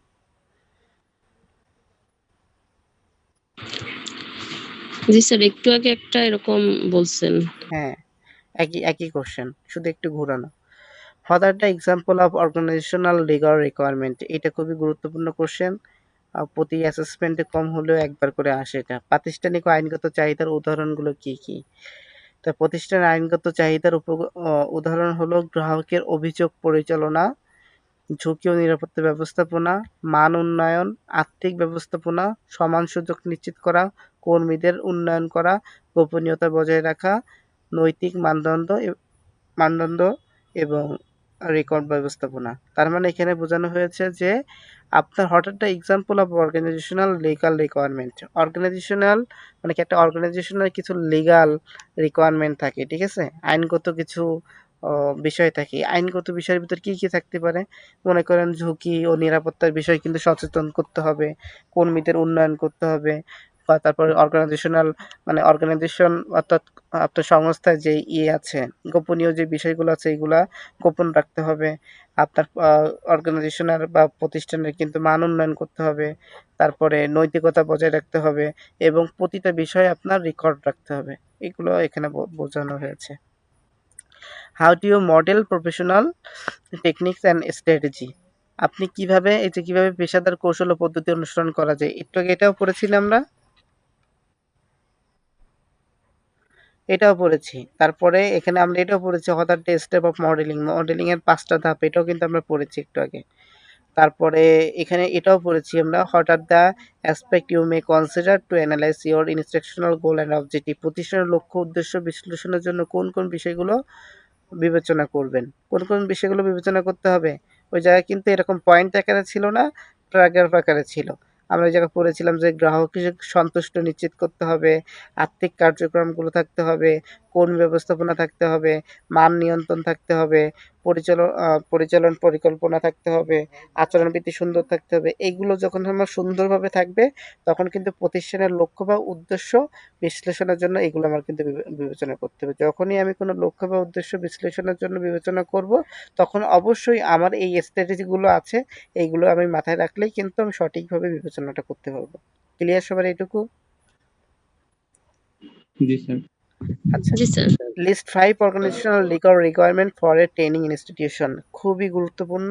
জি স্যার, একটু আগে একটা এরকম বলছেন। হ্যাঁ, একই কোশ্চেন, শুধু একটু ঘোরানো। What are the example of organizational legal requirement? এটা খুবই গুরুত্বপূর্ণ কোশ্চেন। প্রতি অ্যাসেসমেন্টে কম হলেও একবার করে আসে এটা। প্রাতিষ্ঠানিক ও আইনগত চাহিদার উদাহরণগুলো কি কি? তা প্রতিষ্ঠানের আইনগত চাহিদার উদাহরণ হলো গ্রাহকের অভিযোগ পরিচালনা, ঝুঁকি ও নিরাপত্তা ব্যবস্থাপনা, মান উন্নয়ন, আর্থিক ব্যবস্থাপনা, সমান সুযোগ নিশ্চিত করা, কর্মীদের উন্নয়ন করা, গোপনীয়তা বজায় রাখা, নৈতিক মানদণ্ড এবং রেকর্ড ব্যবস্থাপনা। তার মানে এখানে বোঝানো হয়েছে যে আপনার what are the example of organizational legal requirement. Organizational মানে কি, একটা অর্গানাইজেশনের কিছু লিগাল রিকোয়ারমেন্ট থাকে, ঠিক আছে? আইনগত কিছু বিষয় থাকে। আইনগত বিষয়ের ভিতর কি কি থাকতে পারে? মনে করেন ঝুঁকি ও নিরাপত্তার বিষয় কিন্তু সচেতন করতে হবে, কর্মীদের উন্নয়ন করতে হবে, বা তারপরে অর্গানাইজেশনাল মানে অর্গানাইজেশন অর্থাৎ আপনার সংস্থায় যে আছে, গোপনীয় যে বিষয়গুলো আছে এগুলা গোপন রাখতে হবে। আপনার অর্গানাইজেশনের বা প্রতিষ্ঠানের কিন্তু মান উন্নয়ন করতে হবে। তারপরে নৈতিকতা বজায় রাখতে হবে এবং প্রতিটা বিষয়ে আপনার রেকর্ড রাখতে হবে। এগুলো এখানে বোঝানো হয়েছে। How do you model professional techniques and strategy? আপনি কিভাবে পেশাদার কৌশল ও পদ্ধতি অনুসরণ করা যায়, একটু আগে এটাও পড়েছিলাম আমরা, এটাও পড়েছি। তারপরে এখানে আমরা এটাও পড়েছি what are the step of modelling এর 5টা ধাপ, এটাও কিন্তু আমরা পড়েছি একটু আগে। তারপরে এখানে এটাও পড়েছি আমরা what are the aspect you may consider to analyze your instructional goal and objective. প্রতিষ্ঠানের লক্ষ্য উদ্দেশ্য বিশ্লেষণের জন্য কোন কোন বিষয়গুলো বিবেচনা করবেন, কোন কোন বিষয়গুলো বিবেচনা করতে হবে। ওই জায়গায় কিন্তু এরকম পয়েন্ট আকারে ছিল না, প্যারাগ্রাফ আকারে ছিল। আমরা ওই জায়গায় পড়েছিলাম যে গ্রাহকের সন্তুষ্ট নিশ্চিত করতে হবে, আর্থিক কার্যক্রমগুলো থাকতে হবে, কোন ব্যবস্থাপনা থাকতে হবে, মান নিয়ন্ত্রণ থাকতে হবে, পরিচালন পরিকল্পনা থাকতে হবে, আচরণবিধি সুন্দর থাকতে হবে। এইগুলো যখন আমার সুন্দরভাবে থাকবে তখন কিন্তু প্রতিষ্ঠানের লক্ষ্য বা উদ্দেশ্য বিশ্লেষণের জন্য এগুলো আমার কিন্তু বিবেচনা করতে হবে। যখনই আমি কোনো লক্ষ্য বা উদ্দেশ্য বিশ্লেষণের জন্য বিবেচনা করব তখন অবশ্যই আমার এই স্ট্র্যাটেজিগুলো আছে, এইগুলো আমি মাথায় রাখলেই কিন্তু আমি সঠিকভাবে বিবেচনাটা করতে পারবো। ক্লিয়ার সবার এইটুকু? জি স্যার। আচ্ছা, জি sir. List 5 organisational legal requirement for a training institution. খুবই গুরুত্বপূর্ণ।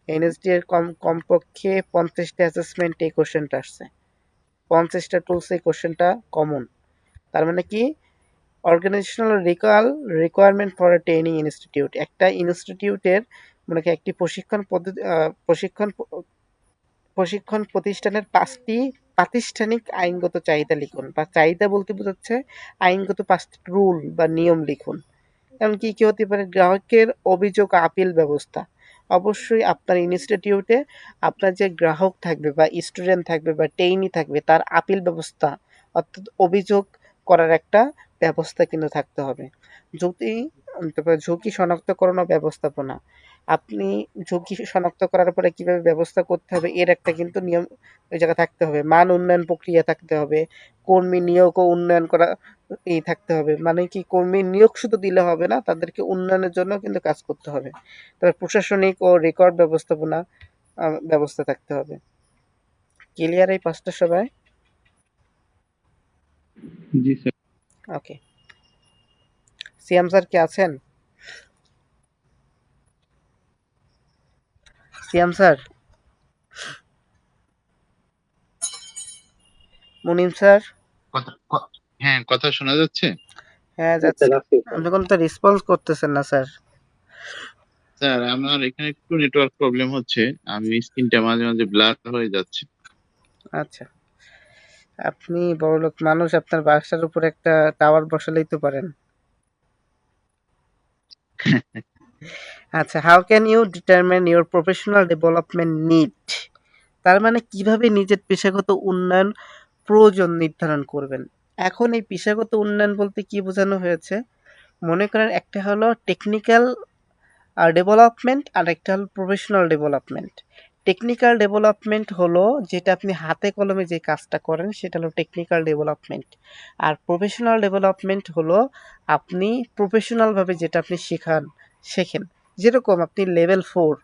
এনএসডি এর কমপক্ষে 50টা অ্যাসেসমেন্ট এই কোশ্চেনটা আসছে, 50টা টুলস এই কোশ্চেনটা কমন। তার মানে কি, organizational requirement for a training institute, একটা ইনস্টিটিউটের মানে কি একটি প্রশিক্ষণ প্রতিষ্ঠানের 5টি প্রাতিষ্ঠানিক আইনগত চাহিদা লিখুন, বা চাহিদা বলতে বোঝাচ্ছে আইনগত 5টি রুল বা নিয়ম লিখুন। এমনকি কি হতে পারে গ্রাহকের অভিযোগ আপিল ব্যবস্থা। অবশ্যই আপনার ইনস্টিটিউটে আপনার যে গ্রাহক থাকবে বা স্টুডেন্ট থাকবে বা ট্রেইনি থাকবে তার আপিল ব্যবস্থা অর্থাৎ অভিযোগ করার একটা ব্যবস্থা কিন্তু থাকতে হবে। যদি তারপরে ঝুঁকি শনাক্তকরণ ও ব্যবস্থাপনা। আপনি ঝুঁকি শনাক্ত করার পরে কিভাবে ব্যবস্থা করতে হবে এর একটা কিন্তু নিয়ম ওই জায়গায় থাকতে হবে। মান উন্নয়ন প্রক্রিয়া থাকতে হবে। কর্মী নিয়োগ ও উন্নয়ন করা থাকতে হবে। মানে কি কর্মী নিয়োগ শুধু দিলে হবে না, তাদেরকে উন্নয়নের জন্য কিন্তু কাজ করতে হবে। তবে প্রশাসনিক ও রেকর্ড ব্যবস্থাপনা ব্যবস্থা থাকতে হবে। ক্লিয়ার এই ৫ টা সবাই? জি স্যার। ওকে। সিয়াম স্যার কি আছেন? সিয়াম স্যার? মুনিম স্যার? হ্যাঁ, কথা শোনা যাচ্ছে? হ্যাঁ যাচ্ছে। আপনি কোনো তো রেসপন্স করতেছেন না স্যার। স্যার, আমার এখানে একটু নেটওয়ার্ক প্রবলেম হচ্ছে। আমি স্ক্রিনটা মাঝে মাঝে ব্লার হয়ে যাচ্ছে। আচ্ছা। আপনি বড়লোক মানুষ, আপনার বাসার উপর একটা টাওয়ার বসালেই তো পারেন। আচ্ছা, how can you determine your professional development need? তার মানে কিভাবে নিজের পেশাগত উন্নয়ন প্রয়োজন নির্ধারণ করবেন। এখন এই পেশাগত উন্নয়ন বলতে কি বোঝানো হয়েছে? মনে করেন একটা হলো টেকনিক্যাল ডেভেলপমেন্ট আর একটা হলো প্রফেশনাল ডেভেলপমেন্ট। টেকনিক্যাল ডেভেলপমেন্ট হলো যেটা আপনি হাতে কলমে যে কাজটা করেন সেটা হলো টেকনিক্যাল ডেভেলপমেন্ট। আর প্রফেশনাল ডেভেলপমেন্ট হলো আপনি প্রফেশনালভাবে যেটা আপনি শেখেন। যেরকম আপনি লেভেল 4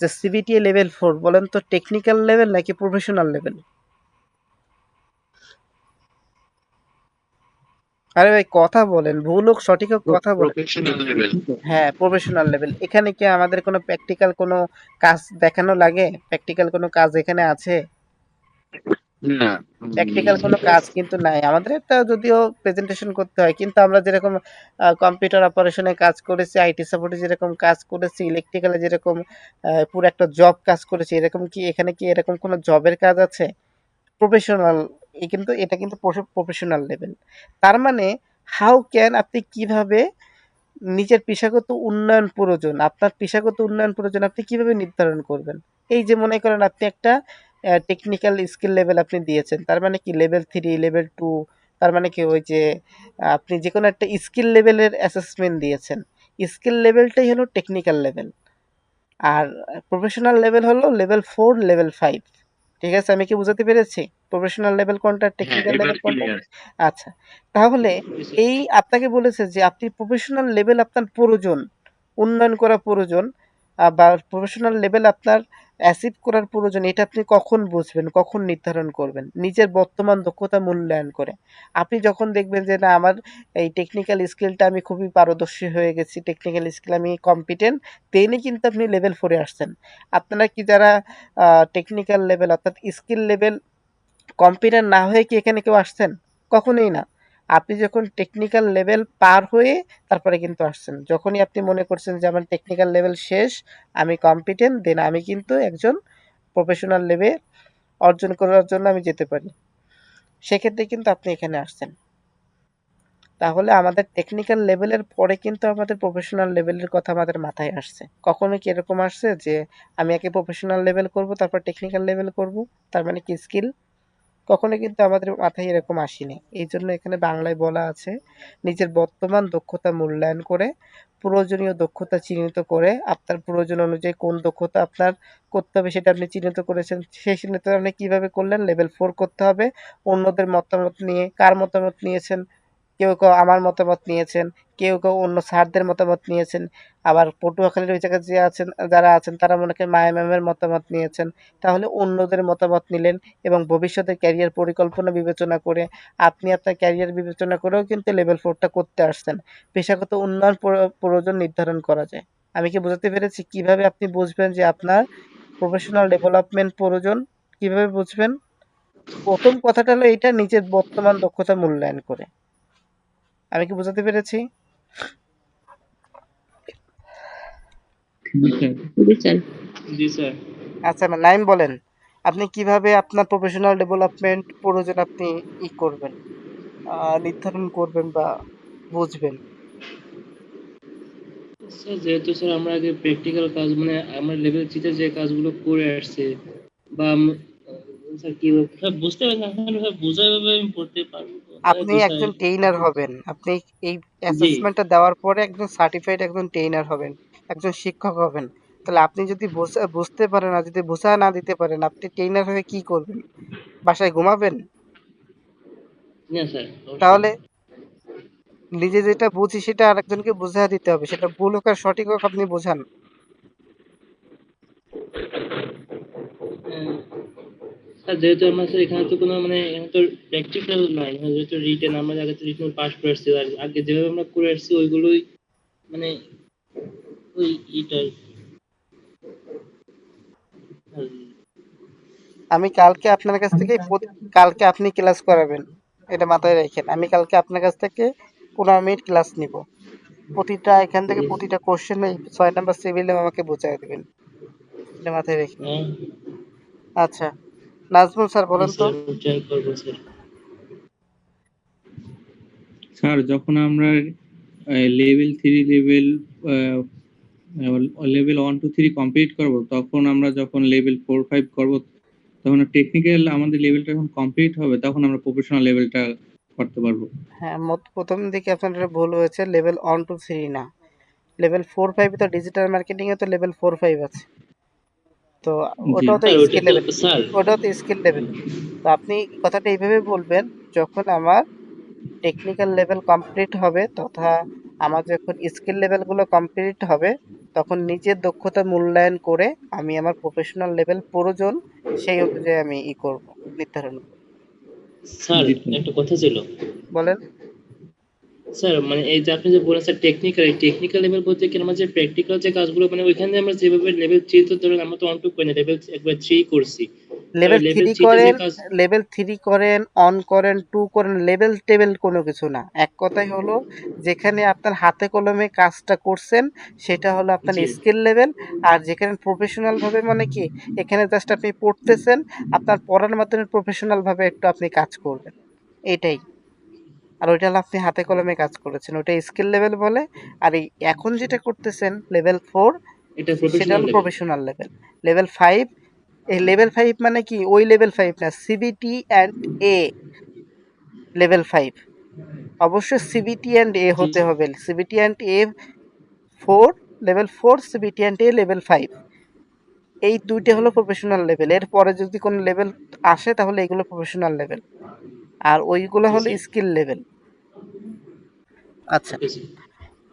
যে সিবিটিএ লেভেল 4 বলেন তো টেকনিক্যাল লেভেল নাকি প্রফেশনাল লেভেল? আরে ভাই কথা বলেন, ভুল হোক সঠিক হোক কথা বলেন। Professional level. হ্যাঁ, প্রফেশনাল লেভেল। এখানে কি আমাদের কোনো প্র্যাকটিক্যাল কোনো কাজ দেখানো লাগে? প্র্যাকটিক্যাল কোনো কাজ এখানে আছে? না। প্র্যাকটিক্যাল কোনো কাজ কিন্তু নাই। আমাদের একটা যদিও প্রেজেন্টেশন করতে হয়, কিন্তু আমরা যেরকম কম্পিউটার অপারেশনে কাজ করেছি, আইটি সাপোর্টে যেরকম কাজ করেছি, ইলেকট্রিক্যালে যেরকম পুরো একটা জব কাজ করেছি, এরকম কি এখানে কি এরকম কোনো জবের কাজ আছে? প্রফেশনাল কিন্তু এটা কিন্তু প্রফেশনাল লেভেল। তার মানে হাউ ক্যান আপনি কিভাবে নিজের পেশাগত উন্নয়ন প্রয়োজন, আপনার পেশাগত উন্নয়ন প্রয়োজন আপনি কিভাবে নির্ধারণ করবেন? এই যে মনে করেন আপনি একটা টেকনিক্যাল স্কিল লেভেল আপনি দিয়েছেন। তার মানে কি লেভেল 3, লেভেল 2 তার মানে কি ওই যে আপনি যেকোনো একটা স্কিল লেভেলের অ্যাসেসমেন্ট দিয়েছেন। স্কিল লেভেলটাই হলো টেকনিক্যাল লেভেল। আর প্রফেশনাল লেভেল হলো লেভেল 4, লেভেল 5। ঠিক আছে? আমি কি বুঝাতে পেরেছি? প্রফেশনাল লেভেল কোনটা, হ্যাঁ, টেকনিক্যাল এবার লেভেল কোনটা? ক্লিয়ার। আচ্ছা। তাহলে এই আপনাকে বলেছে যে আপনি প্রফেশনাল লেভেল আপনার প্রয়োজন, উন্নয়ন করা প্রয়োজন বা প্রফেশনাল লেভেল আপনার অ্যাচিভ করার প্রয়োজন। এটা আপনি কখন বুঝবেন, কখন নির্ধারণ করবেন? নিজের বর্তমান দক্ষতা মূল্যায়ন করে। আপনি যখন দেখবেন যে না আমার এই টেকনিক্যাল স্কিলটা আমি খুবই পারদর্শী হয়ে গেছি, টেকনিক্যাল স্কিল আমি কম্পিটেন্ট, তেনই কিন্তু আপনি লেভেল 4 এ আসছেন। আপনারা কি যারা টেকনিক্যাল লেভেল অর্থাৎ স্কিল লেভেল কম্পিটেন্ট না হয়ে কি এখানে কেউ আসছেন? কখনোই না। আপনি যখন টেকনিক্যাল লেভেল পার হয়ে তারপরে কিন্তু আসছেন। যখনই আপনি মনে করছেন যে আমার টেকনিক্যাল লেভেল শেষ, আমি কম্পিটেন্ট, দেন আমি কিন্তু একজন প্রফেশনাল লেভেল অর্জন করার জন্য আমি যেতে পারি। সেক্ষেত্রে কিন্তু আপনি এখানে আসছেন। তাহলে আমাদের টেকনিক্যাল লেভেলের পরে কিন্তু আমাদের প্রফেশনাল লেভেলের কথা আমাদের মাথায় আসছে। কখনো কি এরকম আসছে যে আমি আগে প্রফেশনাল লেভেল করব তারপর টেকনিক্যাল লেভেল করব? তার মানে কি স্কিল? কখনো কিন্তু আমাদের মাথায় এরকম আসেনি। এইজন্য এখানে বাংলায় বলা আছে, নিজের বর্তমান দক্ষতা মূল্যায়ন করে, প্রয়োজনীয় দক্ষতা চিহ্নিত করে, আপনার প্রয়োজন অনুযায়ী কোন দক্ষতা আপনার করতে হবে সেটা আপনি চিহ্নিত করেছেন। সেই চিহ্নিত আপনি কিভাবে করলেন? লেভেল 4 করতে হবে। অন্যদের মতামত নিয়ে, কার মতামত নিয়েছেন? কেউ আমার মতামত নিয়েছেন, কেউ অন্য স্যারদের মতামত নিয়েছেন। আবার পটুয়াখালীর ওই জায়গায় যারা আছেন তারা মনে করেন মায়া ম্যামের মতামত নিয়েছেন। তাহলে অন্যদের মতামত নিলেন এবং ভবিষ্যতের ক্যারিয়ার পরিকল্পনা বিবেচনা করে আপনি আপনার ক্যারিয়ার বিবেচনা করেও কিন্তু লেভেল 4 টা করতে আসছেন। পেশাগত উন্নয়ন প্রয়োজন নির্ধারণ করা যায়। আমি কি বোঝাতে পেরেছি? কিভাবে আপনি বুঝবেন যে আপনার প্রফেশনাল ডেভেলপমেন্ট প্রয়োজন? কিভাবে বুঝবেন? ১ম কথাটা হলো এইটা, নিজের বর্তমান দক্ষতা মূল্যায়ন করে। আমি কি বোঝাতে পেরেছি? জি স্যার। জি স্যার। জি স্যার। আচ্ছা নাইম বলেন, আপনি কিভাবে আপনার প্রফেশনাল ডেভেলপমেন্ট প্রয়োজন আপনি করবেন, নির্ধারণ করবেন বা বুঝবেন? স্যার যেহেতু স্যার আমরা আগে প্র্যাকটিক্যাল কাজ মানে আমরা লেভেল 3 তে যে কাজগুলো করে আসছি বা স্যার কি স্যার বুঝতে পারছেন না স্যার বোঝাভাবে আমি পড়তে পারবো তো তাহলে আপনি বুঝাই একজন ট্রেইনার হবেন, আপনি এই জি অ্যাসেসমেন্টটা দেওয়ার পরে একজন সার্টিফাইড একজন ট্রেইনার হবেন, একজন শিক্ষক হবেন। তাহলে আপনি যদি বুঝতে পারেন না, যদি বোঝা না দিতে পারেন, আপনি ট্রেইনার হয়ে কি করবেন? বাসায় ঘুমাবেন? না স্যার অবশ্যই তাহলে নিজে যেটা বুঝি সেটা আরেকজনকে বুঝিয়ে দিতে হবে, সেটা ভুল হোক আর সঠিক হোক আপনি বোঝান। আহ, স্যার যেহেতু আমরা স্যার এখানে তো কোনো মানে এখানে তো প্র্যাকটিক্যাল নাই এখানে যেহেতু রিটেন আমরা আগে তো রিটেন পাস করে আসছি আর আগে যেভাবে আমরা করে আসছি ওইগুলোই মানে ওই ইটাই আর আমি কালকে আপনার কাছ থেকে কালকে আপনি ক্লাস করাবেন, এটা মাথায় রাখেন। আমি কালকে আপনার কাছ থেকে 15 মিনিট ক্লাস নিব। প্রতিটা এখান থেকে জি প্রতিটা কোশ্চেন 6 নাম্বার সিভিলে আমাকে বোঝায় দেবেন, এটা মাথায় রাখেন। হ্যাঁ আচ্ছা, নাজমুল স্যার জি বলেন তো। স্যার আমি ট্রাই করবো স্যার স্যার যখন আমরা লেভেল 3 লেভেল 1 2 3 কমপ্লিট করব, তখন আমরা যখন লেভেল 4 5 করব, তখন টেকনিক্যাল আমাদের লেভেলটা যখন কমপ্লিট হবে তখন আমরা প্রফেশনাল লেভেলটা করতে পারবো। হ্যাঁ, প্রথম দিকে আপনার ভুল হয়েছে, লেভেল 1 2 3 না, লেভেল 4 5 তো ডিজিটাল মার্কেটিং এ তো লেভেল 4 5 আছে। তো জি। ওটাও তো স্যার ওটা স্কিল তো লেভেল, স্যার ওটাও তো স্কিল লেভেল। তো আপনি কথাটা এইভাবে বলবেন, যখন আমার টেকনিক্যাল লেভেল কমপ্লিট হবে তথা আমার যখন স্কিল লেভেলগুলো কমপ্লিট হবে, তখন নিজের দক্ষতা মূল্যায়ন করে আমি আমার প্রফেশনাল লেভেল প্রয়োজন সেই অনুযায়ী আমি করব, নির্ধারণ করব। স্যার জি স্যার। একটা কথা ছিল বলেন। স্যার মানে এই যে আপনি যে বলেন স্যার টেকনিক্যাল এই টেকনিক্যাল লেভেল বলতে কি আমরা যে প্র্যাকটিক্যাল যে কাজগুলো মানে ওইখানে আমরা যেভাবে লেভেল 3 তো ধরেন আমরা তো অন টু করি না লেভেল একবার 3 করছি এবার লেভেল লেভেল 3 3 তে যে করেন, কাজ লেভেল 3 করেন, অন করেন, 2 করেন, লেভেল টেবেল কোনো কিছু না। এক কথাই হলো, যেখানে আপনার হাতে কলমে কাজটা করছেন সেটা হলো আপনার জি স্কিল লেভেল। আর যেখানে প্রফেশনাল ভাবে মানে কি, এখানে জাস্ট আপনি পড়তেছেন, আপনার পড়ার মাধ্যমে প্রফেশনাল ভাবে একটু আপনি কাজ করবেন, এটাই। আর ওইটা হলো আপনি হাতে কলমে কাজ করেছেন, ওইটা স্কিল লেভেল বলে। আর এই এখন যেটা করতেছেন লেভেল 4, এটা সেটা প্রফেশনাল হলো লেভেল প্রফেশনাল লেভেল। লেভেল 5, এই লেভেল 5 মানে কি ওই লেভেল 5 না, সিবিটি অ্যান্ড এ লেভেল 5। অবশ্যই সিবিটি অ্যান্ড এ জি হতে হবে, CBT and a 4, level 4, CBT and a level 5। এই দুইটা হলো প্রফেশনাল লেভেল। এর পরে যদি কোনো লেভেল আসে তাহলে এগুলো প্রফেশনাল লেভেল, আর ওইগুলো জি হলো স্যার স্কিল লেভেল। আচ্ছা, okay sir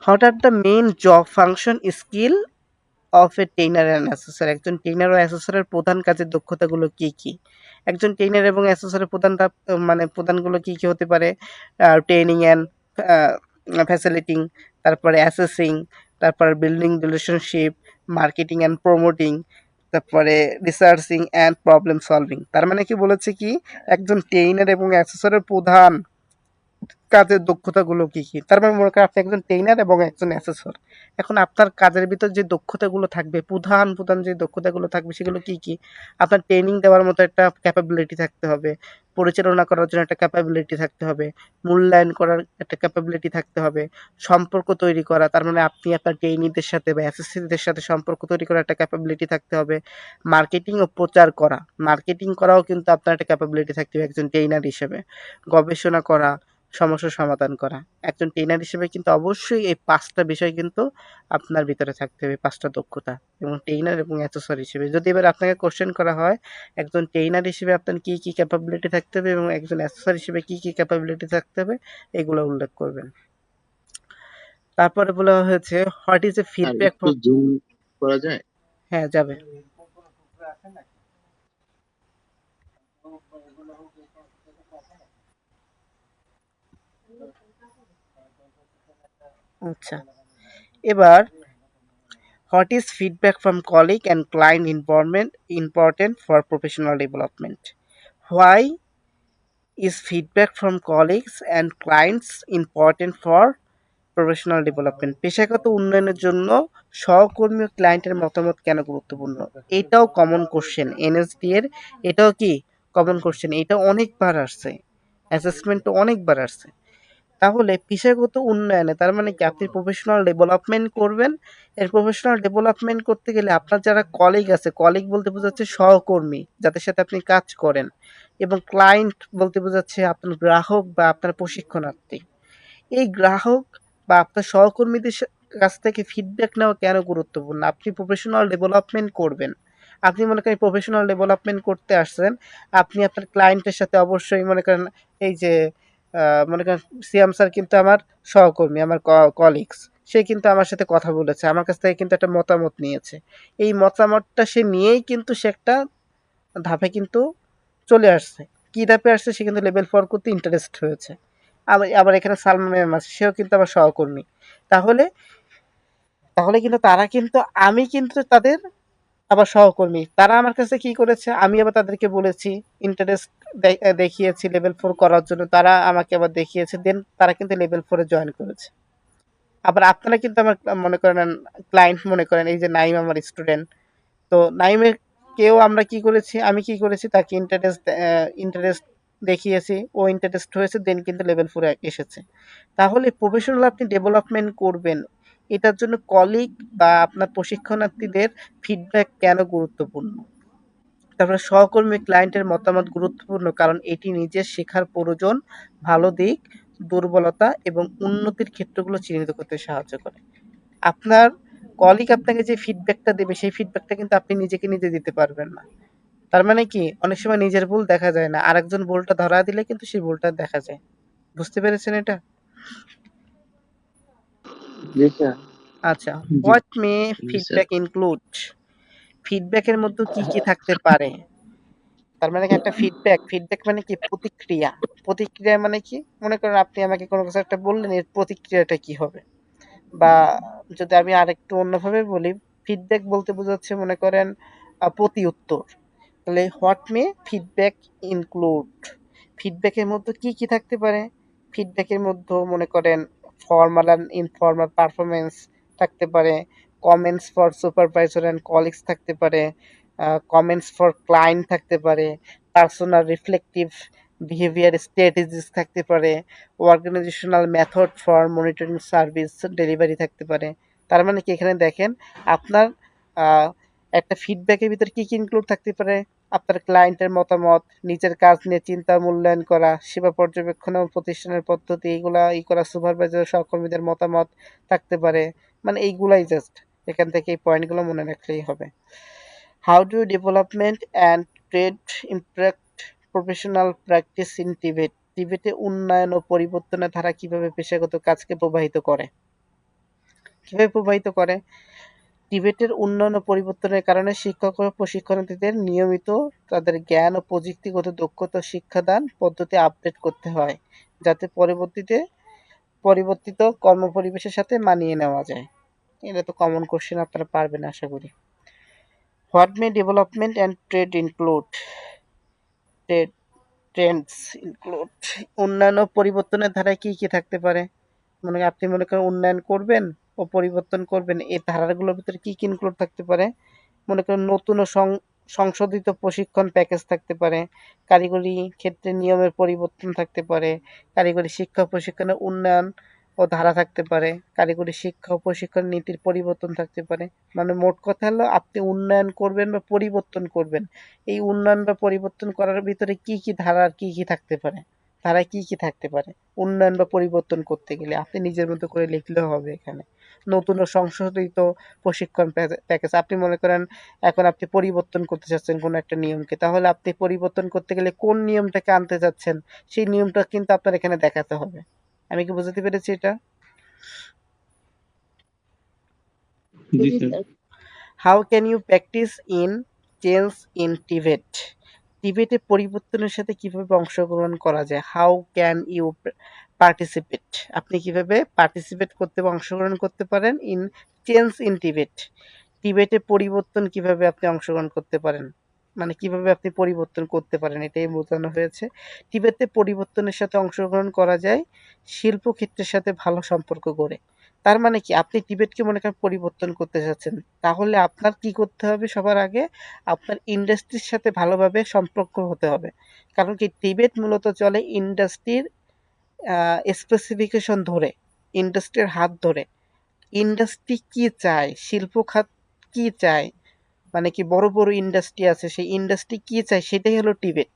what are the main job function skill of a trainer and assessor? একজন ট্রেইনার ও অ্যাসেসরের প্রধান কাজের দক্ষতাগুলো কি কি? একজন ট্রেইনার এবং অ্যাসেসরের মানে প্রধানগুলো কি কি হতে পারে? ট্রেনিং অ্যান্ড ফ্যাসিলিটিং, তারপরে অ্যাসেসিং, তারপরে building relationship, marketing and promoting, তারপরে রিসার্চিং অ্যান্ড প্রবলেম সলভিং। তার মানে কি বলেছে কি, একজন ট্রেইনার এবং অ্যাসেসরের প্রধান কাজের দক্ষতাগুলো কি কি? তার মানে মনে করেন আপনি একজন ট্রেইনার এবং একজন অ্যাসেসর। এখন আপনার কাজের ভিতর যে দক্ষতাগুলো থাকবে, প্রধান যে দক্ষতাগুলো থাকবে সেগুলো কি কি? আপনার ট্রেনিং দেওয়ার মতো একটা ক্যাপাবিলিটি থাকতে হবে, পরিচালনা করার জন্য একটা ক্যাপাবিলিটি থাকতে হবে, মূল্যায়ন করার একটা ক্যাপাবিলিটি থাকতে হবে, সম্পর্ক তৈরি করা, তার মানে আপনি আপনার ট্রেইনিদের সাথে বা অ্যাসেসরদের সাথে সম্পর্ক তৈরি করার একটা ক্যাপাবিলিটি থাকতে হবে, মার্কেটিং ও প্রচার করা, মার্কেটিং করাও কিন্তু আপনার একটা ক্যাপাবিলিটি থাকতে হবে একজন ট্রেইনার হিসেবে, গবেষণা করা, সমস্যার সমাধান করা। একজন ট্রেনার হিসেবে কিন্তু অবশ্যই এই ৫টা বিষয় কিন্তু আপনার ভিতরে থাকতে হবে, ৫টা দক্ষতা। এবং ট্রেইনার এবং অ্যাসেসর হিসেবে যদি এবার আপনাকে কোশ্চেন করা হয়, একজন ট্রেইনার হিসেবে আপনার কি কি ক্যাপাবিলিটি থাকতে হবে এবং একজন অ্যাসেসর হিসেবে কি কি ক্যাপাবিলিটি থাকতে হবে, এগুলো উল্লেখ করবেন। তারপরে বলা হয়েছে what is a R feedback একটু ফ্রম। জুম করা যায়? হ্যাঁ, যাবে। আচ্ছা, এবার what is feedback from colleague and client involvement important for professional development? Why is feedback from colleagues and clients important for professional development? পেশাগত উন্নয়নের জন্য সহকর্মী ও ক্লায়েন্টের মতামত কেন গুরুত্বপূর্ণ? এটাও কমন কোশ্চেন এনএসডি এর, এটাও কি কমন কোশ্চেন, এটা অনেকবার আসছে, অ্যাসেসমেন্ট অনেকবার আসছে। তাহলে পেশাগত উন্নয়নে তার মানে কি আপনি প্রফেশনাল ডেভেলপমেন্ট করবেন। এর প্রফেশনাল ডেভেলপমেন্ট করতে গেলে আপনার যারা কলিগ আছে, কলিগ বলতে বোঝাচ্ছে সহকর্মী যাদের সাথে আপনি কাজ করেন, এবং ক্লায়েন্ট বলতে বোঝাচ্ছে আপনার গ্রাহক বা আপনার প্রশিক্ষণার্থী। এই গ্রাহক বা আপনার সহকর্মীদের কাছ থেকে ফিডব্যাক নেওয়া কেন গুরুত্বপূর্ণ? আপনি প্রফেশনাল ডেভেলপমেন্ট করবেন। আপনি মনে করেন প্রফেশনাল ডেভেলপমেন্ট করতে আসছেন। আপনি আপনার ক্লায়েন্টের সাথে অবশ্যই মনে করেন এই যে মনে করেন সিয়াম স্যার কিন্তু আমার সহকর্মী, আমার কলিগস। সে কিন্তু আমার সাথে কথা বলেছে। আমার কাছ থেকে কিন্তু একটা মতামত নিয়েছে। এই মতামতটা সে নিয়েই কিন্তু সে একটা ধাপে কিন্তু চলে আসছে। কি ধাপে আসছে? সে কিন্তু লেভেল 4 করতে ইন্টারেস্ট হয়েছে। আবার আবার এখানে সালমা ম্যাম আছে, সেও কিন্তু আমার সহকর্মী। তাহলে তাহলে কিন্তু তারা কিন্তু আমি কিন্তু তাদের আবার সহকর্মী। তারা আমার কাছে কি করেছে? আমি আবার তাদেরকে বলেছি, ইন্টারেস্ট দেখিয়েছি লেভেল 4 করার জন্য। তারা আমাকে আবার দেখিয়েছে। দেন তারা কিন্তু লেভেল 4 এ জয়েন করেছে। আবার আপনারা কিন্তু আমার মনে করেন ক্লায়েন্ট মনে করেন, এই যে নাইম আমার স্টুডেন্ট। তো নাইমের কেও আমরা কি করেছি? আমি কি করেছি? তাকে ইন্টারেস্ট দেখিয়েছি। ও ইন্টারেস্ট হয়েছে, দেন কিন্তু লেভেল 4 এ এসেছে। তাহলে প্রফেশনাল আপনি ডেভেলপমেন্ট করবেন। এটার জন্য কলিগ বা আপনার প্রশিক্ষণার্থীদের ফিডব্যাক কেন গুরুত্বপূর্ণ? তারপরে সহকর্মী ক্লায়েন্টের মতামত গুরুত্বপূর্ণ কারণ এটি নিজের শেখার প্রয়োজন, ভালো দিক, দুর্বলতা এবং উন্নতির ক্ষেত্রগুলো চিহ্নিত করতে সাহায্য করে। আপনার কলিগ আপনাকে যে ফিডব্যাকটা দেবে সেই ফিডব্যাকটা কিন্তু আপনি নিজেকে নিজে দিতে পারবেন না। তার মানে কি অনেক সময় নিজের ভুল দেখা যায় না, আরেকজন ভুলটা ধরা দিলে কিন্তু সেই ভুলটা দেখা যায়। বুঝতে পেরেছেন এটা? জি স্যার। আচ্ছা, জি। হোয়াট মে জি স্যার। Feedback include? ফিডব্যাকের মধ্যে কি কি থাকতে পারে? তার মানে কি একটা ফিডব্যাক মানে কি প্রতিক্রিয়া। প্রতিক্রিয়া মানে কি? মনে করেন আপনি আমাকে কোনো কিছু একটা বললেন, এর প্রতিক্রিয়াটা কি হবে? বা যদি আমি আরেকটু অন্যভাবে বলি, ফিডব্যাক বলতে বোঝাচ্ছে মনে করেন প্রতি উত্তর। তাহলে হোয়াট মে ফিডব্যাক ইনক্লুড? ফিডব্যাকের মধ্যে কি কি থাকতে পারে? ফিডব্যাকের মধ্যে মনে করেন ফর্মাল অ্যান্ড ইনফর্মাল পারফরমেন্স থাকতে পারে, comments for supervisor and colleagues থাকতে পারে, কমেন্টস ফর ক্লায়েন্ট থাকতে পারে, পার্সোনাল রিফ্লেকটিভ বিহেভিয়ার স্ট্র্যাটেজিস থাকতে পারে, organizational method for monitoring service delivery থাকতে পারে। তার মানে কি এখানে দেখেন আপনার আহ, একটা ফিডব্যাকের ভিতরে কি কি ইনক্লুড থাকতে পারে? আপনার ক্লায়েন্টের মতামত, নিজের কাজ নিয়ে চিন্তা মূল্যায়ন করা, সেবা পর্যবেক্ষণ ও প্রতিষ্ঠানের পদ্ধতি এগুলা করা, সুপারভাইজার সহকর্মীদের মতামত থাকতে পারে। মানে এইগুলাই জাস্ট এখান থেকে এই পয়েন্টগুলো মনে রাখলেই হবে। How do development and trade impact professional practice in টিবেট? টিবেটে উন্নয়ন ও পরিবর্তনের ধারা কিভাবে পেশাগত কাজকে প্রভাবিত করে? কিভাবে প্রভাবিত করে? টিবেটের উন্নয়ন ও পরিবর্তনের কারণে শিক্ষক ও প্রশিক্ষণার্থীদের নিয়মিত তাদের জ্ঞান ও প্রযুক্তিগত দক্ষতা শিক্ষাদান পদ্ধতি আপডেট করতে হয়, যাতে পরিবর্তিত কর্মপরিবেশের সাথে মানিয়ে নেওয়া যায়। এটা তো কমন কোশ্চেন, আপনারা পারবেন আশা করি। What may development and trade include? Trade Trends include উন্নয়ন ও পরিবর্তনের ধারায় কি কি থাকতে পারে? আপনি মনে করেন উন্নয়ন করবেন ও পরিবর্তন করবেন, এই ধারাগুলোর ভিতরে কি কি ইনক্লুড থাকতে পারে? মনে করেন নতুন ও সংশোধিত প্রশিক্ষণ প্যাকেজ থাকতে পারে, কারিগরি ক্ষেত্রে নিয়মের পরিবর্তন থাকতে পারে, কারিগরি শিক্ষা ও প্রশিক্ষণের উন্নয়ন ও ধারা থাকতে পারে, কারিগরি শিক্ষা ও প্রশিক্ষণ নীতির পরিবর্তন থাকতে পারে। মানে মোট কথা হলো আপনি উন্নয়ন করবেন বা পরিবর্তন করবেন, এই উন্নয়ন বা পরিবর্তন করার ভিতরে কি কি ধারার কি কি থাকতে পারে? ধারায় কি কি থাকতে পারে উন্নয়ন বা পরিবর্তন করতে গেলে? আপনি নিজের মতো করে লিখলেও হবে এখানে। নতুন ও সংশোধিত প্রশিক্ষণ প্যাকেজ, আপনি মনে করেন এখন আপনি পরিবর্তন করতে চাচ্ছেন কোনো একটা নিয়মকে, তাহলে আপনি পরিবর্তন করতে গেলে কোন নিয়মটাকে আনতে চাচ্ছেন সেই নিয়মটা কিন্তু আপনার এখানে দেখাতে হবে। আমি কি বুঝতে পেরেছি এটা? জি জি sir. Sir. How can you practice in change in টিবেট? টিবেটে পরিবর্তনের সাথে কিভাবে অংশগ্রহণ করা যায়? How can you participate? আপনি কিভাবে পার্টিসিপেট করতে বা অংশগ্রহণ করতে পারেন ইন চেঞ্জ ইন টিবেট? টিবেটে পরিবর্তন কিভাবে আপনি অংশগ্রহণ করতে পারেন? মানে কিভাবে আপনি পরিবর্তন করতে পারেন এটাই বোঝানো হয়েছে। টিবেতে পরিবর্তনের সাথে অংশগ্রহণ করা যায় শিল্পক্ষেত্রের সাথে ভালো সম্পর্ক গড়ে। তার মানে কি আপনি টিবেটকে মনে করেন পরিবর্তন করতে চাচ্ছেন, তাহলে আপনার কি করতে হবে? সবার আগে আপনার ইন্ডাস্ট্রির সাথে ভালোভাবে সম্পর্ক হতে হবে। কারণ কি টিবেট মূলত চলে ইন্ডাস্ট্রির স্পেসিফিকেশন ধরে, ইন্ডাস্ট্রির হাত ধরে, ইন্ডাস্ট্রি কি চায়, শিল্প খাত কি চায়, মানে কি বড় বড় ইন্ডাস্ট্রি আছে, সেই ইন্ডাস্ট্রি কি চায় সেটাই হলো টিবেট।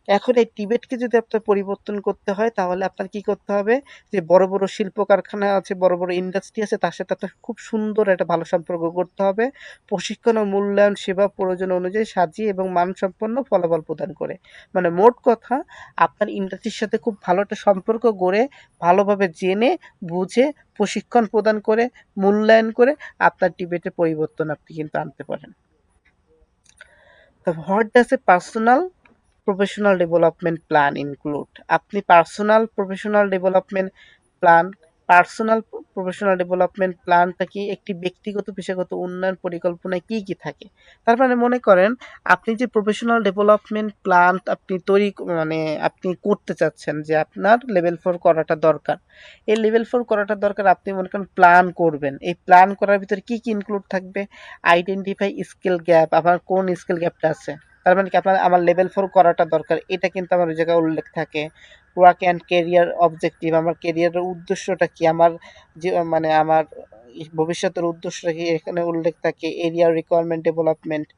এখন এই টিবেটকে যদি আপনার পরিবর্তন করতে হয় তাহলে আপনার কি করতে হবে, যে বড় বড় শিল্প কারখানা আছে, বড় বড় ইন্ডাস্ট্রি আছে, তার সাথে আপনার খুব সুন্দর একটা ভালো সম্পর্ক করতে হবে, প্রশিক্ষণ ও মূল্যায়ন সেবা প্রয়োজন অনুযায়ী সাজিয়ে এবং মানসম্পন্ন ফলাফল প্রদান করে। মানে মোট কথা, আপনার ইন্ডাস্ট্রির সাথে খুব ভালো একটা সম্পর্ক গড়ে, ভালোভাবে জেনে বুঝে প্রশিক্ষণ প্রদান করে, মূল্যায়ন করে আপনার টিবেটের পরিবর্তন আপনি কিন্তু আনতে পারেন। তো what does a personal professional development plan include? আপনি পার্সোনাল প্রফেশনাল ডেভেলপমেন্ট প্ল্যানটা কি, একটি ব্যক্তিগত পেশাগত উন্নয়ন পরিকল্পনায় কি কি থাকে? তার মানে মনে করেন আপনি যে প্রফেশনাল ডেভেলপমেন্ট প্ল্যান আপনি মানে আপনি করতে চাচ্ছেন, যে আপনার লেভেল 4 করাটা দরকার, এই লেভেল 4 করাটা দরকার, আপনি মনে করেন প্ল্যান করবেন, এই প্ল্যান করার ভিতরে কি কি ইনক্লুড থাকবে? আইডেন্টিফাই স্কিল গ্যাপ, আপনার কোন স্কিল গ্যাপটা আছে, তার মানে কি আপনার আমার লেভেল 4 করাটা দরকার, এটা কিন্তু আমার ওই জায়গায় উল্লেখ থাকে। ওয়ার্ক অ্যান্ড কেরিয়ার অবজেক্টিভ, আমার কেরিয়ারের উদ্দেশ্যটা কি, আমার যে মানে আমার ভবিষ্যতের উদ্দেশ্যটা কি, এখানে উল্লেখ থাকে। এরিয়া রিকোয়ারমেন্ট ডেভেলপমেন্ট,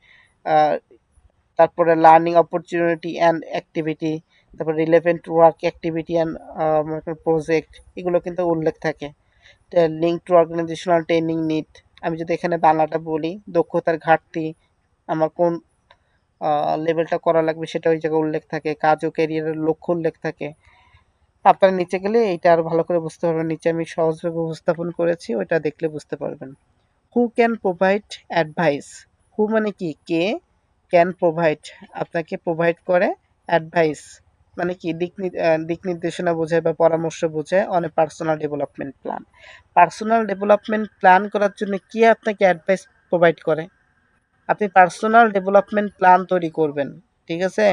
তারপরে লার্নিং অপরচুনিটি অ্যান্ড অ্যাক্টিভিটি, তারপর relevant work activity and project, এগুলো কিন্তু উল্লেখ থাকে। Link to organizational training need, আমি যদি এখানে বাংলাটা বলি, দক্ষতার ঘাটতি, আমার কোন লেভেলটা করা লাগবে সেটা ওই জায়গায় উল্লেখ থাকে। কাজ ও ক্যারিয়ারের লক্ষ্য উল্লেখ থাকে। আপনারা নিচে গেলে এটা আরো ভালো করে বুঝতে পারবেন, নিচে আমি সহজভাবে উপস্থাপন করেছি, ওইটা দেখলে বুঝতে পারবেন। Who can provide advice? Who মানে কি, কে, ক্যান প্রোভাইড আপনাকে প্রোভাইড করে, অ্যাডভাইস মানে কি দিক নির্দেশনা বোঝায় বা পরামর্শ বোঝায় on a personal development plan. Personal development plan করার জন্য কে আপনাকে অ্যাডভাইস প্রোভাইড করে? আপনি পার্সোনাল ডেভেলপমেন্ট প্ল্যান তৈরি করবেন, ঠিক আছে?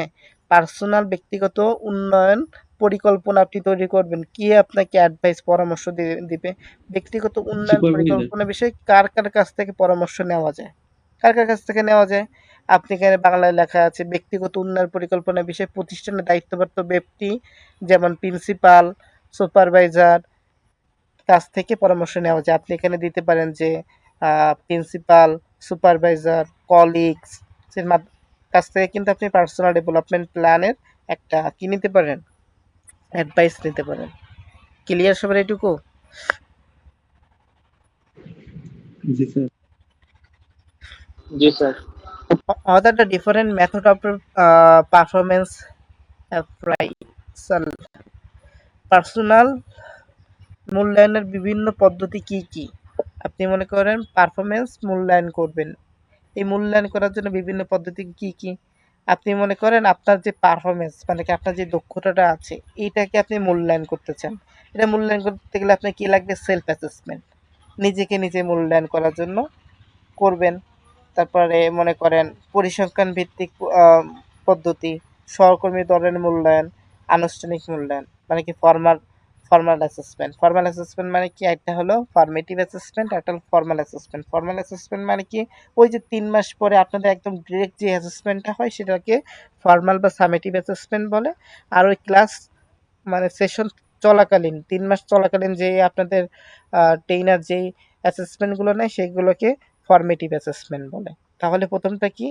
পার্সোনাল ব্যক্তিগত উন্নয়ন পরিকল্পনা আপনি তৈরি করবেন, কে আপনাকে অ্যাডভাইস পরামর্শ দিবে? ব্যক্তিগত উন্নয়ন সুপারভাইজার। পরিকল্পনা বিষয়ে কার কার কাছ থেকে পরামর্শ নেওয়া যায়? কার কার কাছ থেকে নেওয়া যায়? আপনি এখানে বাংলায় লেখা আছে, ব্যক্তিগত উন্নয়ন পরিকল্পনা বিষয়ে প্রতিষ্ঠানের দায়িত্বপ্রাপ্ত ব্যক্তি যেমন প্রিন্সিপাল, সুপারভাইজার কাছ থেকে পরামর্শ নেওয়া যায়। আপনি এখানে দিতে পারেন যে প্রিন্সিপাল, সুপারভাইজার, কলিগস এর কাছ থেকে কিন্তু আপনি পার্সোনাল ডেভেলপমেন্ট প্ল্যানের একটা কি নিতে পারেন, অ্যাডভাইস নিতে পারেন। ক্লিয়ার সবার এটুকু? জি স্যার। জি sir. What are the different method of performance appraisal? Personal মূল্যায়নের বিভিন্ন পদ্ধতি কি কি? আপনি মনে করেন পারফরমেন্স মূল্যায়ন করবেন, এই মূল্যায়ন করার জন্য বিভিন্ন পদ্ধতি কি কি? আপনি মনে করেন আপনার যে পারফরমেন্স, মানে কি আপনার যে দক্ষতাটা আছে, এইটাকে আপনি মূল্যায়ন করতে চান। এটা মূল্যায়ন করতে গেলে আপনার কি লাগবে? সেলফ অ্যাসেসমেন্ট, নিজেকে নিজে মূল্যায়ন করার জন্য করবেন। তারপরে মনে করেন পরিসংখ্যান ভিত্তিক পদ্ধতি, সহকর্মী দলের মূল্যায়ন, আনুষ্ঠানিক মূল্যায়ন, মানে কি ফর্মাল অ্যাসেসমেন্ট। ফর্মাল অ্যাসেসমেন্ট মানে কি, একটা হলো ফর্মেটিভ অ্যাসেসমেন্ট, একটা হলো ফর্মাল অ্যাসেসমেন্ট। ফর্মাল অ্যাসেসমেন্ট মানে কি, ওই যে 3 মাস পরে আপনাদের একদম ডিরেক্ট যে অ্যাসেসমেন্টটা হয় সেটাকে ফর্মাল বা সামেটিভ অ্যাসেসমেন্ট বলে। আর ওই ক্লাস মানে সেশন চলাকালীন 3 মাস চলাকালীন যে আপনাদের ট্রেইনার যেই অ্যাসেসমেন্টগুলো নেয় সেগুলোকে ফর্মেটিভ অ্যাসেসমেন্ট বলে। তাহলে প্রথমটা কি?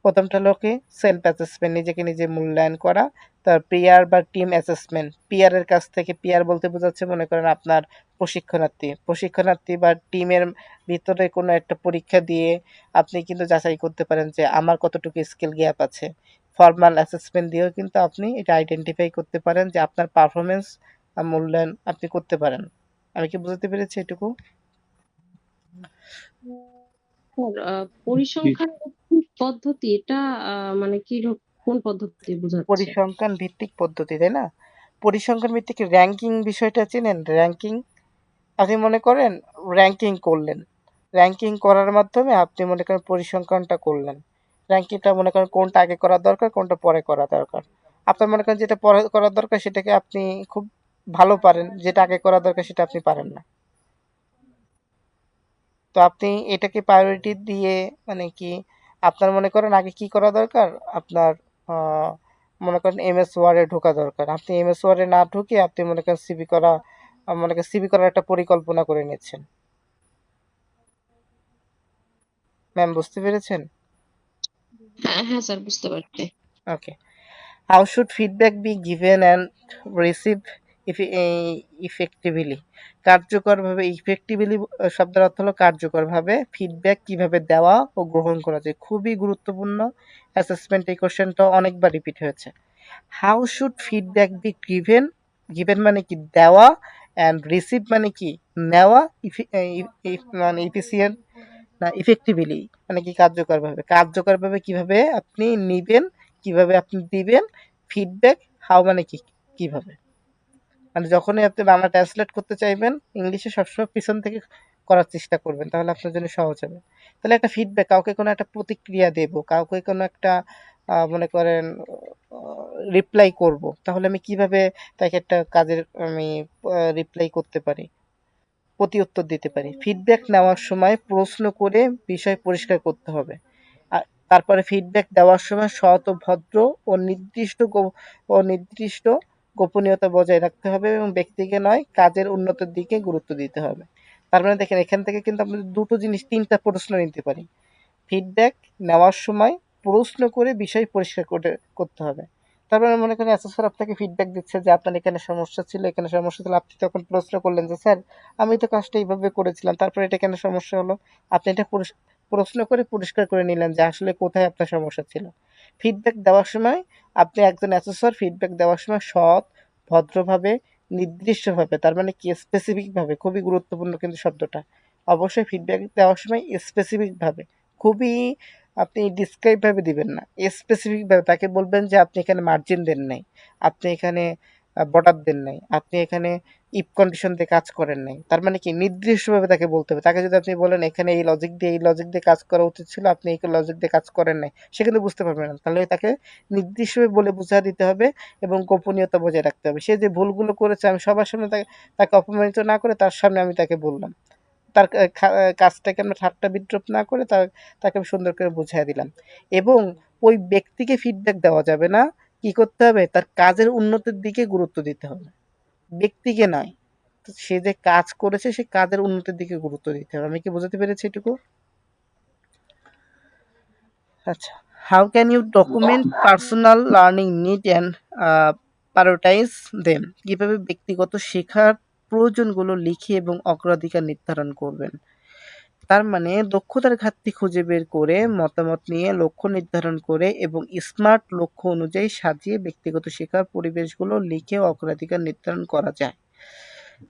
প্রথমটা হলো কি সেলফ অ্যাসেসমেন্ট, নিজেকে নিজে মূল্যায়ন করা। তার পিয়ার বা টিম অ্যাসেসমেন্ট, পিয়ারের কাছ থেকে, পিয়ার বলতে বোঝাচ্ছে মনে করেন আপনার প্রশিক্ষণার্থী বা টিমের ভিতরে কোনো একটা পরীক্ষা দিয়ে আপনি কিন্তু যাচাই করতে পারেন যে আমার কতটুকু স্কিল গ্যাপ আছে। ফর্মাল অ্যাসেসমেন্ট দিয়েও কিন্তু আপনি এটা আইডেন্টিফাই করতে পারেন যে আপনার পারফরমেন্স মূল্যায়ন আপনি করতে পারেন। আমি কি বুঝতে পেরেছি এটুকু? স্যার, পরিসংখ্যান ভিত্তিক পদ্ধতি এটা মানে কি কোন পদ্ধতি বোঝাচ্ছে? পরিসংখ্যান ভিত্তিক পদ্ধতি, তাই না? পরিসংখ্যান ভিত্তিক র্যাঙ্কিং বিষয়টা চেনেন? র্যাঙ্কিং, আপনি মনে করেন র্যাঙ্কিং করলেন, র্যাঙ্কিং করার মাধ্যমে আপনি মনে করেন পরিসংখ্যানটা করলেন। র্যাঙ্কিংটা মনে করেন কোনটা আগে করা দরকার, কোনটা পরে করা দরকার। আপনার মনে করেন যেটা পরে করা দরকার সেটাকে আপনি খুব ভালো পারেন, যেটা আগে করা দরকার সেটা আপনি পারেন না। তো আপনি এটাকে প্রায়োরিটি দিয়ে, মানে কি আপনার মনে করেন আগে কি করা দরকার, আপনার মনে করেন এমএস ওয়ার্ডে ঢোকা দরকার, আপনি এমএস ওয়ার্ডে না ঢুকে আপনি মনে করেন সিভি করার একটা পরিকল্পনা করে নিচ্ছেন। ম্যাম বুঝতে পেরেছেন? হ্যাঁ স্যার, বুঝতে পারছি। ওকে। How should feedback be given and received effectively? কার্যকরভাবে, ইফেক্টিভলি শব্দের অর্থ হলো কার্যকরভাবে ফিডব্যাক কিভাবে দেওয়া ও গ্রহণ করা যায়, খুবই গুরুত্বপূর্ণ অ্যাসেসমেন্ট। এই কোশ্চেনটা অনেকবার রিপিট হয়েছে। How should feedback be given, given মানে কি দেওয়া, অ্যান্ড রিসিভ মানে কি নেওয়া, মানে ইফিসিয়েন্ট না ইফেক্টিভলি মানে কি কার্যকরভাবে, কার্যকরভাবে কিভাবে আপনি নিবেন, কিভাবে আপনি দিবেন ফিডব্যাক। হাউ মানে কি কিভাবে, মানে যখনই আপনি বাংলা ট্রান্সলেট করতে চাইবেন ইংলিশে সবসময় পিছন থেকে করার চেষ্টা করবেন, তাহলে আপনার জন্য সহজ হবে। তাহলে একটা ফিডব্যাক, কাউকে কোনো একটা প্রতিক্রিয়া দেব, কাউকে কোনো একটা মনে করেন রিপ্লাই করব, তাহলে আমি কিভাবে তাকে একটা কাজের আমি রিপ্লাই করতে পারি, প্রতি উত্তর দিতে পারি। ফিডব্যাক নেওয়ার সময় প্রশ্ন করে বিষয় পরিষ্কার করতে হবে। তারপরে ফিডব্যাক দেওয়ার সময় সৎ ও ভদ্র ও নির্দিষ্ট গোপনীয়তা বজায় রাখতে হবে এবং ব্যক্তিকে নয় কাজের উন্নতির দিকে গুরুত্ব দিতে হবে। তার মানে দেখেন এখান থেকে কিন্তু আমরা দুটো জিনিস, তিনটা প্রশ্ন নিতে পারি। ফিডব্যাক নেওয়ার সময় প্রশ্ন করে বিষয় পরিষ্কার করতে হবে। তারপরে মনে করেন স্যার আপনাকে ফিডব্যাক দিচ্ছে যে আপনার এখানে সমস্যা ছিল, এখানে সমস্যা ছিল, আপনি তখন প্রশ্ন করলেন যে স্যার আমি তো কাজটা এইভাবে করেছিলাম, তারপরে এটা কেন সমস্যা হলো। আপনি এটা প্রশ্ন করে পরিষ্কার করে নিলেন যে আসলে কোথায় আপনার সমস্যা ছিল। ফিডব্যাক দেওয়ার সময় আপনি একজন অ্যাসেসর ফিডব্যাক দেওয়ার সময় সৎ, ভদ্রভাবে, নির্দিষ্টভাবে, তার মানে কি স্পেসিফিকভাবে, খুবই গুরুত্বপূর্ণ কিন্তু শব্দটা, অবশ্যই ফিডব্যাক দেওয়ার সময় স্পেসিফিকভাবে, খুবই আপনি ডিসক্রাইব ভাবে দিবেন না, স্পেসিফিক ভাবে তাকে বলবেন যে আপনি এখানে মার্জিন দেন নাই, আপনি এখানে বর্ডার দেন নাই, আপনি এখানে ইফ কন্ডিশন দিয়ে কাজ করেন নাই। তার মানে কি নির্দিষ্টভাবে তাকে বলতে হবে। তাকে যদি আপনি বলেন এখানে এই লজিক দিয়ে কাজ করা উচিত ছিল, আপনি এই লজিক দিয়ে কাজ করেন নাই, সে কিন্তু বুঝতে পারবে না। তাহলে তাকে নির্দিষ্টভাবে বলে বুঝা দিতে হবে এবং গোপনীয়তা বজায় রাখতে হবে। সে যে ভুলগুলো করেছে আমি সবার সামনে তাকে অপমানিত না করে তার সামনে আমি তাকে বললাম, তার কাজটাকে আমরা ঠাট্টা বিদ্রূপ না করে তাকে আমি সুন্দর করে বুঝিয়ে দিলাম। এবং ওই ব্যক্তিকে ফিডব্যাক দেওয়া যাবে না, কি করতে হবে, তার কাজের উন্নতির দিকে গুরুত্ব দিতে হবে, ব্যক্তিকে নয়। তো সে যে কাজ করেছে সে কাজের উন্নতির দিকে গুরুত্ব দিতে হবে। আমি কি বোঝাতে পেরেছি এটুকু? আচ্ছা, how can you document personal learning need and prioritize them, কিভাবে ব্যক্তিগত শেখার প্রয়োজনগুলো লিখে এবং অগ্রাধিকার নির্ধারণ করবেন। তার মানে দক্ষতার ঘাটতি খুঁজে বের করে মতামত নিয়ে লক্ষ্য নির্ধারণ করে এবং স্মার্ট লক্ষ্য অনুযায়ী সাজিয়ে ব্যক্তিগত শেখার পরিবেশগুলো লিখে অগ্রাধিকার নির্ধারণ করা যায়।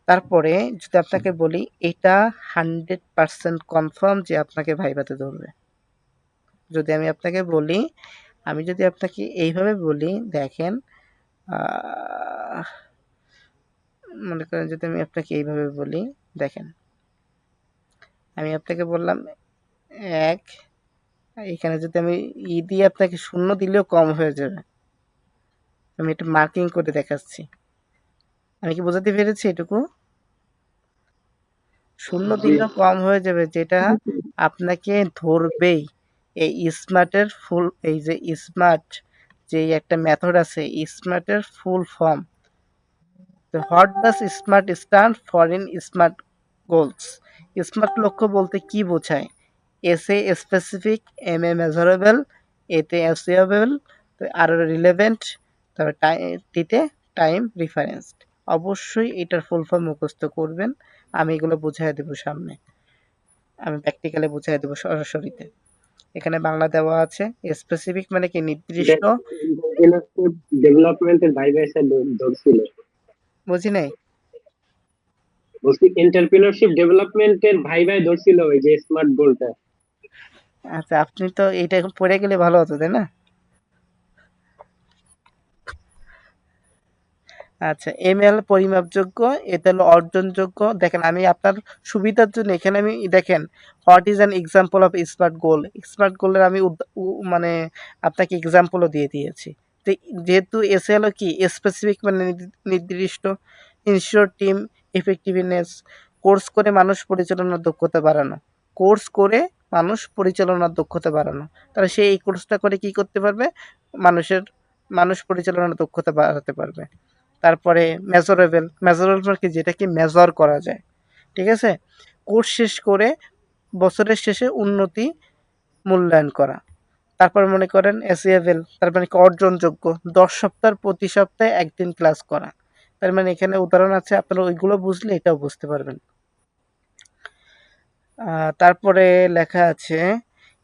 তারপরে যদি আপনাকে বলি এটা 100% কনফার্ম যে আপনাকে ভাইভাতে ধরবে। যদি আমি আপনাকে বলি, আমি যদি আপনাকে এইভাবে বলি, দেখেন মনে করেন যদি আমি আপনাকে এইভাবে বলি, দেখেন আমি আপনাকে বললাম এক, এখানে যদি আমি দিয়ে আপনাকে শূন্য দিলেও কম হয়ে যাবে, আমি এটা মার্কিং করে দেখাচ্ছি। আমি কি বোঝাতে পেরেছি এটুকু? শূন্য দিলেও কম হয়ে যাবে, যেটা আপনাকে ধরবেই। এই স্মার্টের ফুল, এই যে স্মার্ট যে একটা মেথড আছে, স্মার্টের full form, what does SMART stand for in SMART goals. SMART লক্ষ্য বলতে কি বোঝায়? এস এ স্পেসিফিক, এম এ মেজারেবল, এতে অ্যাচিভেবল, আর রিলেভেন্ট, তারপর টিতে টাইম রিফারেন্সড। অবশ্যই এটার ফুল ফর্ম মুখস্থ করবেন। আমি এগুলো বুঝাই দেবো সামনে, আমি প্র্যাকটিক্যালি বুঝাই দেবো সরাসরিতে। এখানে বাংলা দেওয়া আছে। স্পেসিফিক মানে কি নির্দিষ্ট, ডেভেলপমেন্টের ভাইবা এসে ধরছিল, বুঝি নাই। বলছি এন্টারপ্রেনারশিপ ডেভেলপমেন্টের ভাইবাই ধরছিল ওই যে স্মার্ট গোলটা। আচ্ছা, আপনি তো এইটা এখন পড়ে গেলে ভালো হতো, তাই না? আচ্ছা, এমএল পরিমাপযোগ্য, এটা হলো অর্জনযোগ্য। দেখেন আমি আপনার সুবিধার জন্য এখানে আমি দেখেন what is an example of smart goal, smart গোলের আমি মানে আপনাকে এক্সাম্পলও দিয়ে দিয়েছি। তো যেহেতু এসে হলো কি স্পেসিফিক মানে নির্দিষ্ট, ইনশিওর টিম এফেক্টিভনেস, কোর্স করে মানুষ পরিচালনার দক্ষতা বাড়ানো, কোর্স করে মানুষ পরিচালনার দক্ষতা বাড়ানো। তাহলে সে এই কোর্সটা করে কি করতে পারবে, মানুষের মানুষ পরিচালনার দক্ষতা বাড়াতে পারবে। তারপরে মেজারেবল কি, যেটাকে মেজার করা যায়, ঠিক আছে। কোর্স শেষ করে বছরের শেষে উন্নতি মূল্যায়ন করা। তারপর মনে করেন অ্যাচিভেবল, তার মানে কি অর্জনযোগ্য, 10 সপ্তাহ প্রতি সপ্তাহে একদিন ক্লাস করা। তার মানে এখানে উদাহরণ আছে, আপনারা ওইগুলো বুঝলে এটাও বুঝতে পারবেন। তারপরে লেখা আছে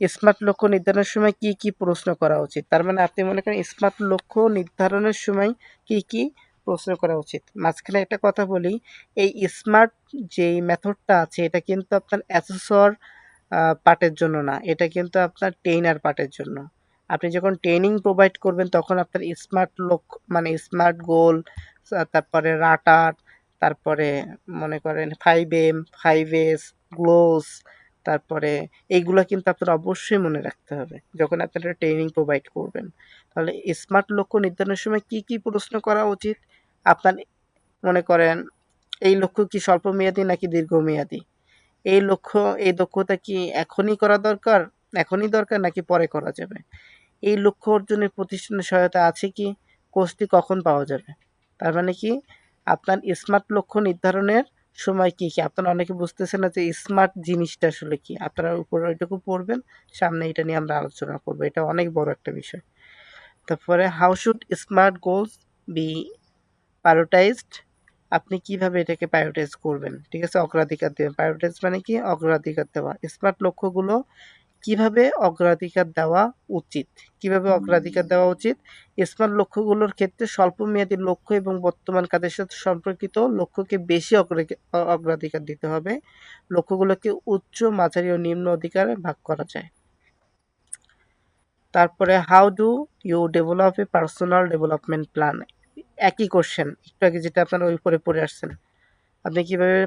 স্মার্ট লক্ষ্য নির্ধারণের সময় কি কি প্রশ্ন করা উচিত। তার মানে আপনি মনে করেন স্মার্ট লক্ষ্য নির্ধারণের সময় কি কি প্রশ্ন করা উচিত। মাঝখানে একটা কথা বলি, এই স্মার্ট যেই মেথডটা আছে এটা কিন্তু আপনার অ্যাসেসর পার্টের জন্য না, এটা কিন্তু আপনার ট্রেইনার পার্টের জন্য। আপনি যখন ট্রেনিং প্রোভাইড করবেন তখন আপনার স্মার্ট লক্ষ্য মানে স্মার্ট গোল, তারপরে রাটার, তারপরে মনে করেন 5M 5S গ্লোস, তারপরে এইগুলো কিন্তু আপনার অবশ্যই মনে রাখতে হবে যখন আপনারা ট্রেনিং প্রোভাইড করবেন। তাহলে স্মার্ট লক্ষ্য নির্ধারণের সময় কি কি প্রশ্ন করা উচিত, আপনার মনে করেন এই লক্ষ্য কি স্বল্পমেয়াদী নাকি দীর্ঘমেয়াদী, এই লক্ষ্য এই দক্ষতা কি এখনই দরকার নাকি পরে করা যাবে, এই লক্ষ্য অর্জনের প্রতিষ্ঠানের সহায়তা আছে কি, কোর্সটি কখন পাওয়া যাবে। তার মানে কি আপনার স্মার্ট লক্ষ্য নির্ধারণের সময় কি কি, আপনারা অনেকে বুঝতেছেন না যে স্মার্ট জিনিসটা আসলে কি, আপনারা উপরে ওইটুকু পড়বেন, সামনে এটা নিয়ে আমরা আলোচনা করবো, এটা অনেক বড় একটা বিষয়। তারপরে how should smart goals be prioritized, আপনি কিভাবে এটাকে প্রায়োরিটাইজ করবেন, ঠিক আছে, অগ্রাধিকার দেবেন। প্রায়োরিটাইজ মানে কি, অগ্রাধিকার দেওয়া। স্মার্ট লক্ষ্যগুলো কিভাবে অগ্রাধিকার দেওয়া উচিত, স্মার্ট লক্ষ্যগুলোর ক্ষেত্রে স্বল্পমেয়াদী লক্ষ্য এবং বর্তমান কাজের সাথে সম্পর্কিত লক্ষ্যকে বেশি অগ্রাধিকার দিতে হবে। লক্ষ্যগুলোকে উচ্চ, মাঝারি ও নিম্ন অধিকারে ভাগ করা যায়। তারপরে how do you develop a personal development plan, একই কোশ্চেন একটু আগে যেটা আপনারা ওই উপরে পড়ে আসছেন, আপনি কিভাবে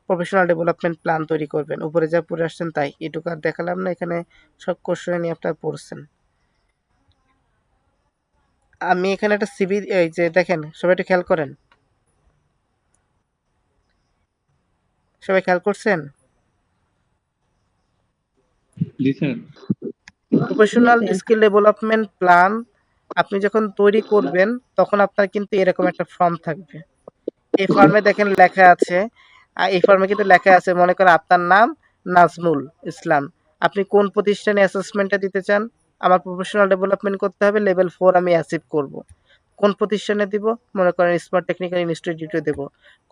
প্রফেশনাল ডেভেলপমেন্ট প্ল্যান তৈরি করবেন, উপরে যা পড়ে আসছেন তাই, এটুকু আর দেখালাম না, এখানে সব কোশ্চেন নিয়ে আপনারা পড়ছেন। আমি এখানে একটা সিভি, এই যে দেখেন সবাই একটু খেয়াল করেন, সবাই খেয়াল করছেন, জি sir. Professional skill development plan আপনি যখন তৈরি করবেন তখন আপনার কিন্তু এরকম একটা ফর্ম থাকবে। এই ফর্মে দেখেন লেখা আছে, এই ফর্মে কিন্তু লেখা আছে, মনে করেন আপনার নাম নাজমুল ইসলাম, আপনি কোন প্রতিষ্ঠানে অ্যাসেসমেন্টটা দিতে চান, আমার প্রফেশনাল ডেভেলপমেন্ট করতে হবে, লেভেল 4 আমি অ্যাচিভ করব, কোন প্রতিষ্ঠানে দিব, মনে করেন স্মার্ট টেকনিক্যাল ইনস্টিটিউটে দেব,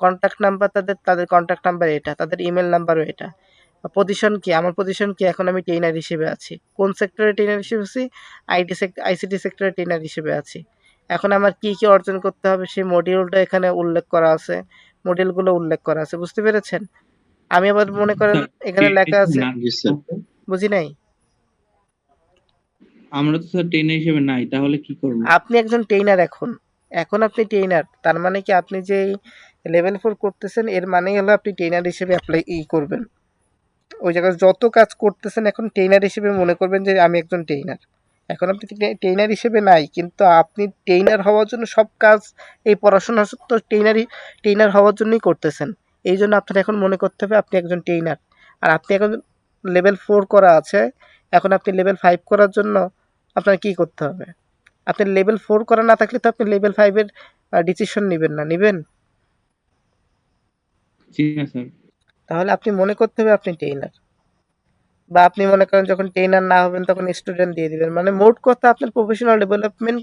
কন্ট্যাক্ট নাম্বার তাদের কন্ট্যাক্ট নাম্বার এটা, তাদের ইমেল নাম্বারও এটা, পজিশন কি, আমার পজিশন কি, এখন আমি ট্রেনার হিসেবে আছি, কোন সেক্টরে ট্রেনার হিসেবে আছি, আইসিটি সেক্টরে ট্রেনার হিসেবে আছি, এখন আমার কি কি অর্জন করতে হবে সেই মডিউলটা এখানে উল্লেখ করা আছে, মডিউলগুলো উল্লেখ করা আছে, বুঝতে পেরেছেন। আমি আবার মনে করেন এখানে লেখা আছে, জি স্যার। বুঝি নাই, আমরা তো স্যার ট্রেনার হিসেবে নাই, তাহলে কি করব? আপনি একজন ট্রেনার, এখন আপনি ট্রেনার, তার মানে কি আপনি যে লেভেল 4 করতেছেন এর মানে হলো আপনি ট্রেনার হিসেবে অ্যাপ্লাই করবেন, ওই জায়গায় যত কাজ করতেছেন এখন ট্রেনার হিসেবে মনে করবেন যে আমি একজন ট্রেনার। এখন আপনি ট্রেনার হিসেবে নাই, কিন্তু আপনি ট্রেনার হওয়ার জন্য সব কাজ, এই পড়াশোনা তো ট্রেনার হওয়ার জন্যই করতেছেন, এই জন্য আপনার এখন মনে করতে হবে আপনি একজন ট্রেনার। আর আপনি এখন লেভেল 4 করা আছে, এখন আপনি লেভেল 5 করার জন্য আপনার কি করতে হবে, আপনি লেভেল 4 করা না থাকলে তো আপনি লেভেল 5 এর ডিসিশন নেবেন। জি না স্যার। তাহলে আপনি মনে করতে হবে আপনি ট্রেনার, বা আপনি মনে করেন যখন ট্রেনার না হবেন তখন স্টুডেন্ট দিয়ে দিবেন, মানে মোট কথা আপনার প্রফেশনাল ডেভেলপমেন্ট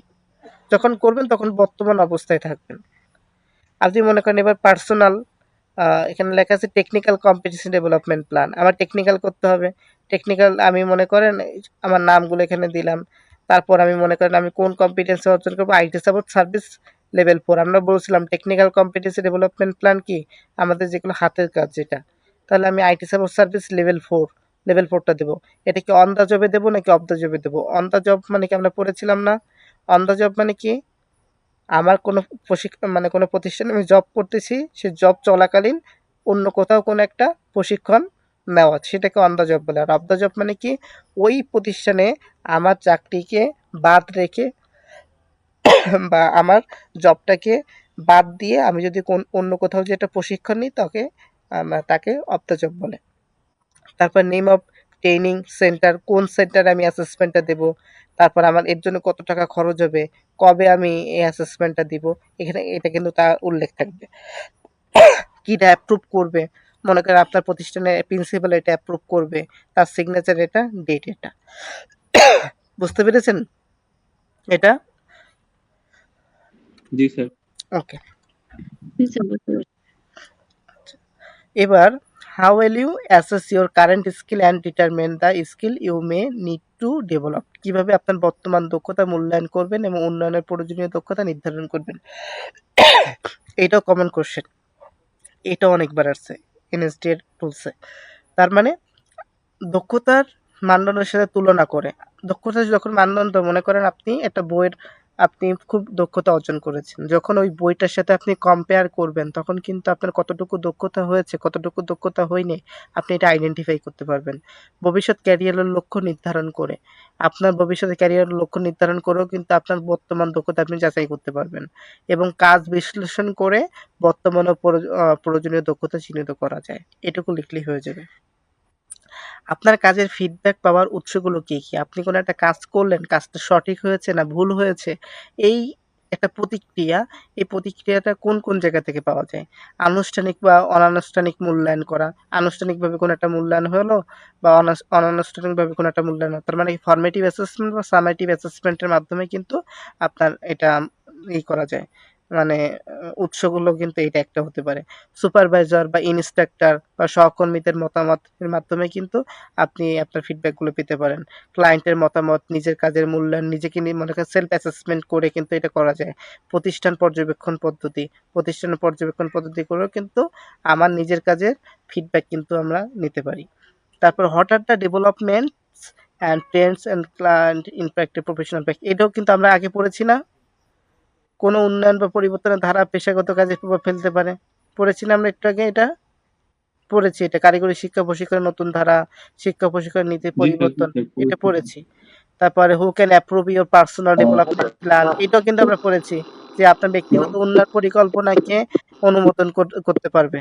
যখন করবেন তখন বর্তমান অবস্থায় থাকবেন। আপনি মনে করেন এবার পার্সোনাল, এখানে লেখা আছে টেকনিক্যাল কম্পিটিশন ডেভেলপমেন্ট প্ল্যান, আমার টেকনিক্যাল করতে হবে, টেকনিক্যাল আমি মনে করেন আমার নামগুলো এখানে দিলাম, তারপর আমি মনে করেন আমি কোন কম্পিটেন্সি অর্জন করবো, আইটি সাপোর্ট সার্ভিস লেভেল 4, আমরা বলছিলাম টেকনিক্যাল কম্পিটেন্সি ডেভেলপমেন্ট প্ল্যান কি, আমাদের যেগুলো হাতের কাজ যেটা, তাহলে আমি আইটি সাপোর্ট সার্ভিস লেভেল 4টা দেবো। এটা কি অন দ্য জবে দেবো নাকি অফ দ্য জবে দেবো, অন দ্য জব মানে কি আমরা পড়েছিলাম না, অন দ্য জব মানে কি, আমার কোনো মানে কোনো প্রতিষ্ঠানে আমি জব করতেছি, সে জব চলাকালীন অন্য কোথাও কোনো একটা প্রশিক্ষণ নেওয়া, সেটাকে অন দ্য জব বলে। আর অফ দ্য জব মানে কি, ওই প্রতিষ্ঠানে আমার চাকরিকে বাদ রেখে বা আমার জবটাকে বাদ দিয়ে আমি যদি অন্য কোথাও যে একটা প্রশিক্ষণ নিই তাকে অফ দ্য জব বলে। তারপর নেম অফ ট্রেনিং সেন্টার, কোন সেন্টারে আমি অ্যাসেসমেন্টটা দেবো, তারপর আমার এর জন্য কত টাকা খরচ হবে, কবে আমি এই অ্যাসেসমেন্টটা দিব, এখানে এটা কিন্তু তার উল্লেখ থাকবে। কিটা অ্যাপ্রুভ করবে, মনে করেন আপনার প্রতিষ্ঠানের প্রিন্সিপাল এটা অ্যাপ্রুভ করবে, তার সিগনেচার এটা, ডেট এটা। বুঝতে পেরেছেন এটা? জি স্যার। ওকে। জি স্যার, বুঝতে পারছি। এবার how will you assess your current skill and determine the skill you may need to develop? কিভাবে আপনার বর্তমান দক্ষতা মূল্যায়ন করবেন এবং উন্নয়নের প্রয়োজনীয় দক্ষতা নির্ধারণ করবেন? এটাও কমন কোশ্চেন, এটা অনেকবার আসছে এনএসডি এর টুলসে। তার মানে দক্ষতার মানদণ্ডের সাথে তুলনা করে, দক্ষতার যখন মানদণ্ড, মনে করেন আপনি একটা বইয়ের, আপনি খুব দক্ষতা অর্জন করেছেন, যখন ওই বইটার সাথে আপনি কম্পেয়ার করবেন তখন কিন্তু আপনার কতটুকু দক্ষতা হয়েছে কতটুকু দক্ষতা হয়নি আপনি এটা আইডেন্টিফাই করতে পারবেন। ভবিষ্যৎ ক্যারিয়ারের লক্ষ্য নির্ধারণ করে, আপনার ভবিষ্যতে ক্যারিয়ারের লক্ষ্য নির্ধারণ করেও কিন্তু আপনার বর্তমান দক্ষতা আপনি যাচাই করতে পারবেন, এবং কাজ বিশ্লেষণ করে বর্তমান ও প্রয়োজনীয় দক্ষতা চিহ্নিত করা যায়। এটুকু লিখলেই হয়ে যাবে। আপনার কাজের ফিডব্যাক পাওয়ার উৎসগুলো কি কি? আপনি কোনো একটা কাজ করলেন, কাজটা সঠিক হয়েছে না ভুল হয়েছে, এই একটা প্রতিক্রিয়া, এই প্রতিক্রিয়াটা কোন কোন জায়গা থেকে পাওয়া যায়? আনুষ্ঠানিক বা অনানুষ্ঠানিক মূল্যায়ন করা, আনুষ্ঠানিকভাবে কোনো একটা মূল্যায়ন হলো বা অনানুষ্ঠানিকভাবে কোনো একটা মূল্যায়ন হলো, তার মানে ফর্মেটিভ অ্যাসেসমেন্ট বা সামেটিভ অ্যাসেসমেন্টের মাধ্যমে কিন্তু আপনার এটা করা যায়, মানে উৎসগুলো কিন্তু এটা একটা হতে পারে। সুপারভাইজার বা ইন্সট্রাক্টর বা সহকর্মীদের মতামতের মাধ্যমে কিন্তু আপনি আপনার ফিডব্যাকগুলো পেতে পারেন। ক্লায়েন্টের মতামত, নিজের কাজের মূল্যায়ন, নিজেকে নিয়ে মনে করেন সেলফ অ্যাসেসমেন্ট করে কিন্তু এটা করা যায়। প্রতিষ্ঠান পর্যবেক্ষণ পদ্ধতি করেও কিন্তু আমার নিজের কাজের ফিডব্যাক কিন্তু আমরা নিতে পারি। তারপর what are the developments and Trends and client impact professional back, এটাও কিন্তু আমরা আগে পড়েছি না? কোনো উন্নয়ন বা পরিবর্তনের ধারা পেশাগত কাজে প্রভাব ফেলতে পারে, পড়েছি না আমরা একটু আগে? এটা পড়েছি, এটা কারিগরি শিক্ষা প্রশিক্ষণের নতুন ধারা, শিক্ষা প্রশিক্ষণ নীতি জি স্যার, জি পরিবর্তন, স্যার, এটা পড়েছি। পড়েছি। তারপরে who can approve your personal development plan, এটাও কিন্তু আমরা পড়েছি, যে আপনার ব্যক্তিগত উন্নয়ন পরিকল্পনাকে অনুমোদন করতে পারবে।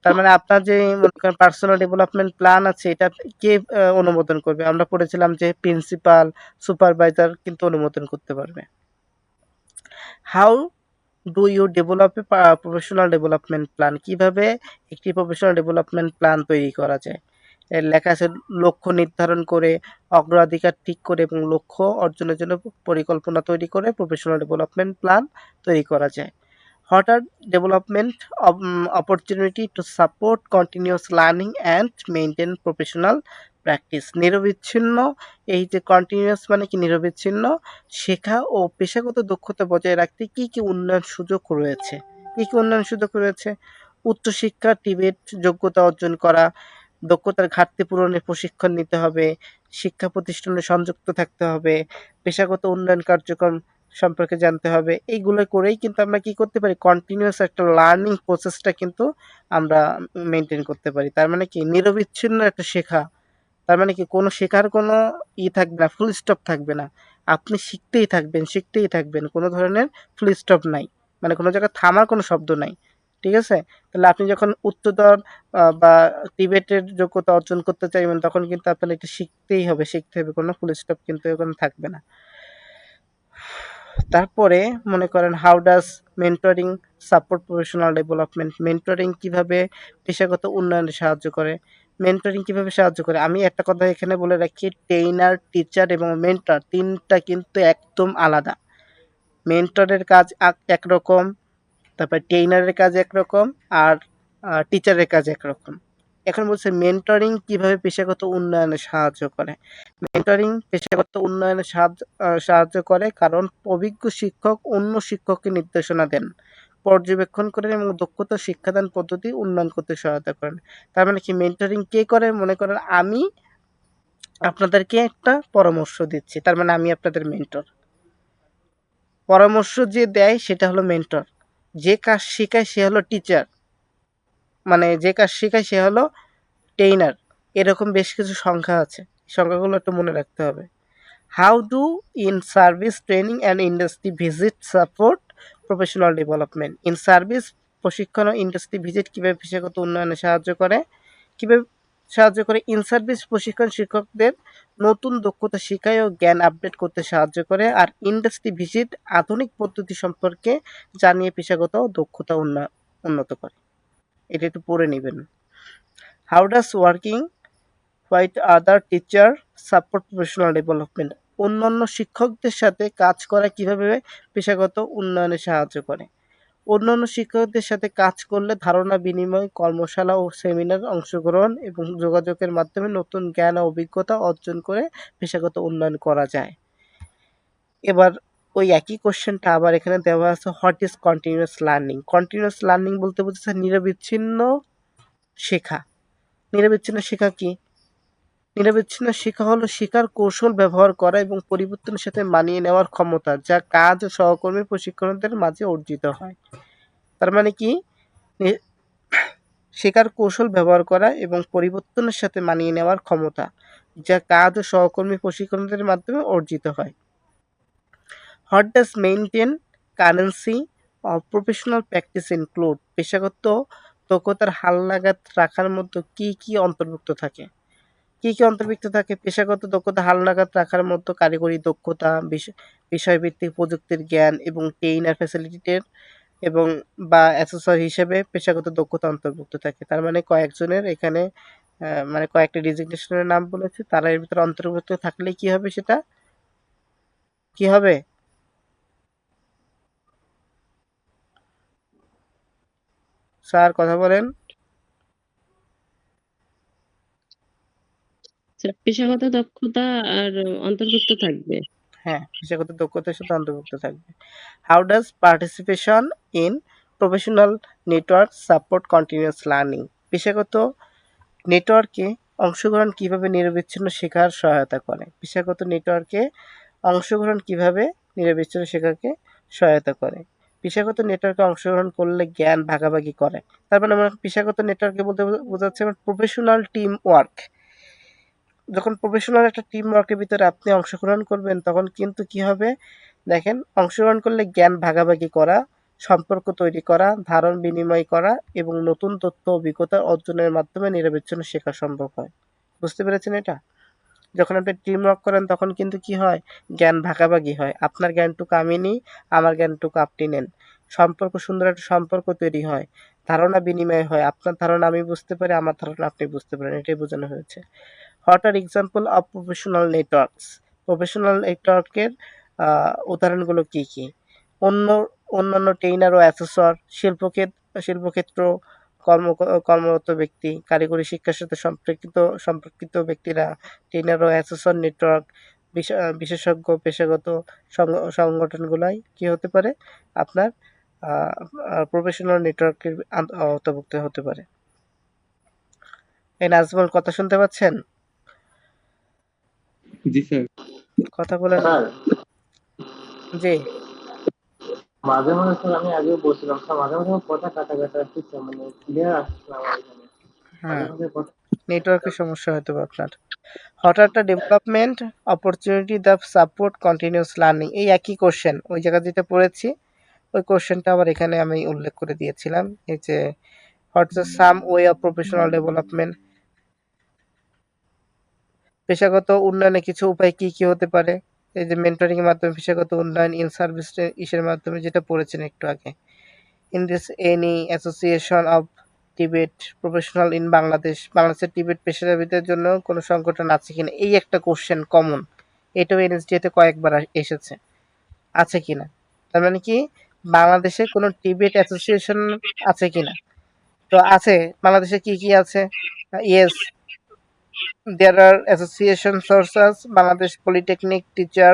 তার মানে আপনার যে মনে করেন পার্সোনাল ডেভেলপমেন্ট প্ল্যান আছে, এটা কে অনুমোদন করবে? আমরা পড়েছিলাম যে প্রিন্সিপাল, সুপারভাইজার কিন্তু অনুমোদন করতে পারবে। How do you develop a professional development plan, কিভাবে একটি প্রফেশনাল ডেভেলপমেন্ট প্ল্যান তৈরি করা যায়? এর লেখা আছে লক্ষ্য নির্ধারণ করে, অগ্রাধিকার ঠিক করে এবং লক্ষ্য অর্জনের জন্য পরিকল্পনা তৈরি করে প্রফেশনাল ডেভেলপমেন্ট প্ল্যান তৈরি করা যায়। What are development opportunity to support continuous learning and maintain professional practice, নিরবিচ্ছিন্ন, এই যে কন্টিনিউয়াস মানে কি নিরবিচ্ছিন্ন শেখা ও পেশাগত দক্ষতা বজায় রাখতে কি কি উন্নয়ন সুযোগ রয়েছে? কি কি উন্নয়ন সুযোগ রয়েছে? উচ্চশিক্ষা, টিবেট যোগ্যতা অর্জন করা, দক্ষতার ঘাটতি পূরণের প্রশিক্ষণ নিতে হবে, শিক্ষা প্রতিষ্ঠানে সংযুক্ত থাকতে হবে, পেশাগত উন্নয়ন কার্যক্রম সম্পর্কে জানতে হবে। এইগুলো করেই কিন্তু আমরা কি করতে পারি, কন্টিনিউয়াস একটা লার্নিং প্রসেসটা কিন্তু আমরা মেনটেন করতে পারি। তার মানে কি নিরবিচ্ছিন্ন একটা শেখা, তার মানে কি কোনো শেখার কোনো থাকবে না, ফুল স্টপ থাকবে না। আপনি শিখতেই থাকবেন, শিখতেই থাকবেন, কোনো ধরনের ফুল স্টপ নাই, মানে কোনো জায়গায় থামার কোনো শব্দ নাই। ঠিক আছে? তাহলে আপনি যখন উচ্চতর বা ডিবেটের যোগ্যতা অর্জন করতে চাইবেন তখন কিন্তু আপনার এটা শিখতেই হবে, শিখতে হবে, কোনো ফুল স্টপ কিন্তু ওখানে থাকবে না। তারপরে মনে করেন how does mentoring support professional development, mentoring কিভাবে পেশাগত উন্নয়নে সাহায্য করে? মেন্টরিং কিভাবে সাহায্য করে, আমি একটা কথা এখানে বলে রাখি, ট্রেইনার, টিচার এবং মেন্টর তিনটা কিন্তু একদম আলাদা। মেন্টরের কাজ একরকম, তারপর ট্রেইনারের কাজ একরকম, আর টিচারের কাজ একরকম। এখন বলছে মেন্টরিং কিভাবে পেশাগত উন্নয়নে সাহায্য করে। মেন্টরিং পেশাগত উন্নয়নে সাহায্য করে কারণ অভিজ্ঞ শিক্ষক অন্য শিক্ষককে নির্দেশনা দেন, পর্যবেক্ষণ করেন এবং দক্ষতা শিক্ষাদান পদ্ধতি উন্নয়ন করতে সহায়তা করেন। তার মানে কি মেন্টরিং কে করে? মনে করেন আমি আপনাদেরকে একটা পরামর্শ দিচ্ছি, তার মানে আমি আপনাদের মেন্টর। পরামর্শ যে দেয় সেটা হলো মেন্টর, যে কাজ শেখায় সে হলো টিচার, মানে যে কাজ শেখায় সে হলো ট্রেইনার। এরকম বেশ কিছু সংখ্যা আছে, সংখ্যাগুলো একটু মনে রাখতে হবে। How do in service training and industry visit support professional development? In service প্রশিক্ষণ ও ইন্ডাস্ট্রি ভিজিট কীভাবে পেশাগত উন্নয়নে সাহায্য করে? কীভাবে সাহায্য করে। ইন সার্ভিস প্রশিক্ষণ শিক্ষকদের নতুন দক্ষতা শেখায় ও জ্ঞান আপডেট করতে সাহায্য করে। আর ইন্ডাস্ট্রি ভিজিট আধুনিক পদ্ধতি সম্পর্কে জানিয়ে পেশাগত দক্ষতা উন্নত করে। এটা একটু পড়ে নেবেন। How does working white other teacher support professional development, অন্যান্য শিক্ষকদের সাথে কাজ করা কিভাবে পেশাগত উন্নয়নে সাহায্য করে। অন্যান্য শিক্ষকদের সাথে কাজ করলে ধারণা বিনিময়, কর্মশালা ও সেমিনার অংশগ্রহণ এবং যোগাযোগের মাধ্যমে নতুন জ্ঞান ও অভিজ্ঞতা অর্জন করে পেশাগত উন্নয়ন করা যায়। এবার ওই একই কোশ্চেনটা আবার এখানে দেওয়া আছে, what is continuous learning. Continuous learning বলতে বোঝাচ্ছে নিরবিচ্ছিন্ন শেখা। নিরবিচ্ছিন্ন শেখা কি? নিরবিচ্ছিন্ন শেখা হলো শেখার কৌশল ব্যবহার করা এবং পরিবর্তনের সাথে মানিয়ে নেওয়ার ক্ষমতা, যা কাজ ও সহকর্মী প্রশিক্ষণের মাঝে অর্জিত হয়। তার মানে কি, শেখার কৌশল ব্যবহার করা এবং পরিবর্তনের সাথে মানিয়ে নেওয়ার ক্ষমতা, যা কাজ ও সহকর্মী প্রশিক্ষণের মাধ্যমে অর্জিত হয়। What does maintain currency of professional practice include, পেশাগত দক্ষতার হালনাগাদ রাখার মতো কি কি অন্তর্ভুক্ত থাকে? কি কি অন্তর্ভুক্ত থাকে? পেশাগত দক্ষতা হালনাগাদ রাখার মতো কারিগরি দক্ষতা, বিষয়ভিত্তিক প্রযুক্তির জ্ঞান এবং ট্রেইনার ফ্যাসিলিটেটর এবং বা অ্যাসেসর হিসেবে পেশাগত দক্ষতা অন্তর্ভুক্ত থাকে। তার মানে কয়েকজনের এখানে মানে কয়েকটা ডিজিগনেশনের নাম বলেছে, তারা এর ভিতরে অন্তর্ভুক্ত থাকলে কি হবে, সেটা কি হবে? স্যার কথা বলেন। পেশাগত দক্ষতা আর অন্তর্ভুক্ত থাকবে। হ্যাঁ, পেশাগত দক্ষতার সাথে অন্তর্ভুক্ত থাকবে। How does participation in professional network support continuous learning, পেশাগত নেটওয়ার্কে অংশগ্রহণ কিভাবে নিরবিচ্ছিন্ন শেখার সহায়তা করে। পেশাগত নেটওয়ার্কে অংশগ্রহণ কিভাবে নিরবিচ্ছিন্ন শেখাকে সহায়তা করে। পেশাগত নেটওয়ার্কে অংশগ্রহণ করলে জ্ঞান ভাগাভাগি করে। তার মানে আমরা পেশাগত নেটওয়ার্কে বলতে বোঝাচ্ছে আমার প্রফেশনাল টিম ওয়ার্ক। যখন প্রফেশনাল একটা টিম ওয়ার্কের ভিতরে আপনি অংশগ্রহণ করবেন, তখন কিন্তু কি হবে দেখেন, অংশগ্রহণ করলে জ্ঞান ভাগাভাগি করা, সম্পর্ক তৈরি করা, ধারণ বিনিময় করা এবং নতুন তথ্য অভিজ্ঞতা অর্জনের মাধ্যমে নিরবিচ্ছিন্ন শেখা সম্ভব হয়। বুঝতে পেরেছেন এটা? যখন আপনি টিম ওয়ার্ক করেন তখন কিন্তু কি হয়, জ্ঞান ভাগাভাগি হয়। আপনার জ্ঞানটুকু আমি নিই, আমার জ্ঞানটুকু আপনি নেন। সম্পর্ক, সুন্দর একটা সম্পর্ক তৈরি হয়, ধারণা বিনিময় হয়, আপনার ধারণা আমি বুঝতে পারি, আমার ধারণা আপনি বুঝতে পারেন, এটাই বোঝানো হয়েছে। What are example of professional networks, professional নেটওয়ার্কের উদাহরণগুলো কি কি? অন্যান্য ট্রেইনার ও অ্যাসেসর, শিল্পক্ষেত্র, কর্মরত ব্যক্তি, কারিগরি শিক্ষার সাথে সম্পর্কিত ব্যক্তিরা, ট্রেইনার ও অ্যাসেসর নেটওয়ার্ক, বিশেষজ্ঞ পেশাগত সংগঠনগুলাই কি হতে পারে, আপনার প্রফেশনাল নেটওয়ার্কের অন্তর্ভুক্ত হতে পারে। এই নাজমুল, কথা শুনতে পাচ্ছেন? জি স্যার। কথা বলেন। স্যার জি, মাঝে মাঝে স্যার আমি আগেও বলছিলাম স্যার, মাঝে মাঝে আমার কথা কাটা কাটা আসছে, মানে ক্লিয়ার আসছে না আমার এখানে। মাঝে হ্যাঁ, মাঝে কথা নেটওয়ার্কের সমস্যা হয়তো বা আপনার। হঠাৎ development opportunity the support continuous learning, এই একই কোশ্চেন ওই জায়গায় যেটা পড়েছি, ওই কোশ্চেনটা আবার এখানে আমি উল্লেখ করে দিয়েছিলাম। এই যে what's the some way of professional development, পেশাগত উন্নয়নে কিছু উপায় কি কি হতে পারে। এই যে মেন্টরিং এর মাধ্যমে পেশাগত উন্নয়ন, ইন সার্ভিস ইসের মাধ্যমে, যেটা পড়েছেন একটু আগে। In this any association of Tibet professional in বাংলাদেশের টিবেট পেশাজীবীদের জন্য কোনো সংগঠন আছে কিনা, এই একটা কোশ্চেন কমন, এটাও এনএসডিতে কয়েকবার এসেছে, আছে কিনা। তার মানে কি, বাংলাদেশে কোনো টিবেট অ্যাসোসিয়েশন আছে কিনা। তো আছে, বাংলাদেশে কি কি আছে? Yes, there are association sources, Bangladesh polytechnic teacher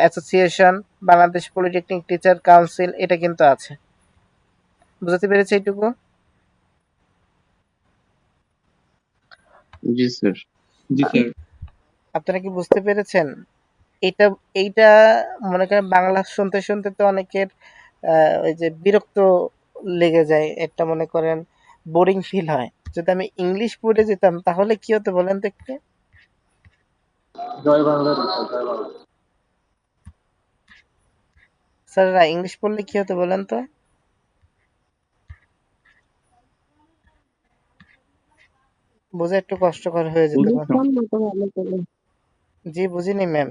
association, Bangladesh polytechnic teacher council, এটা কিন্তু আছে। বুঝতে পেরেছি এইটুকু? জি স্যার। জি স্যার। আপনারা কি বুঝতে পেরেছেন? এইটা এইটা মনে করেন বাংলা শুনতে শুনতে তো অনেকের ওই যে বিরক্ত লেগে যায়, একটা মনে করেন বোরিং ফিল হয়। যদি আমি ইংলিশ পড়ে যেতাম তাহলে কি হতো বলেন তো একটু? জয় বাংলা দিচ্ছে, জয় বাংলা। স্যাররা ইংলিশ পড়লে কি হতো বলেন তো? বোঝা একটু কষ্টকর হয়ে যেতে পারে। বুঝলাম না তো ভালো করে। জি বুঝিনি ম্যাম।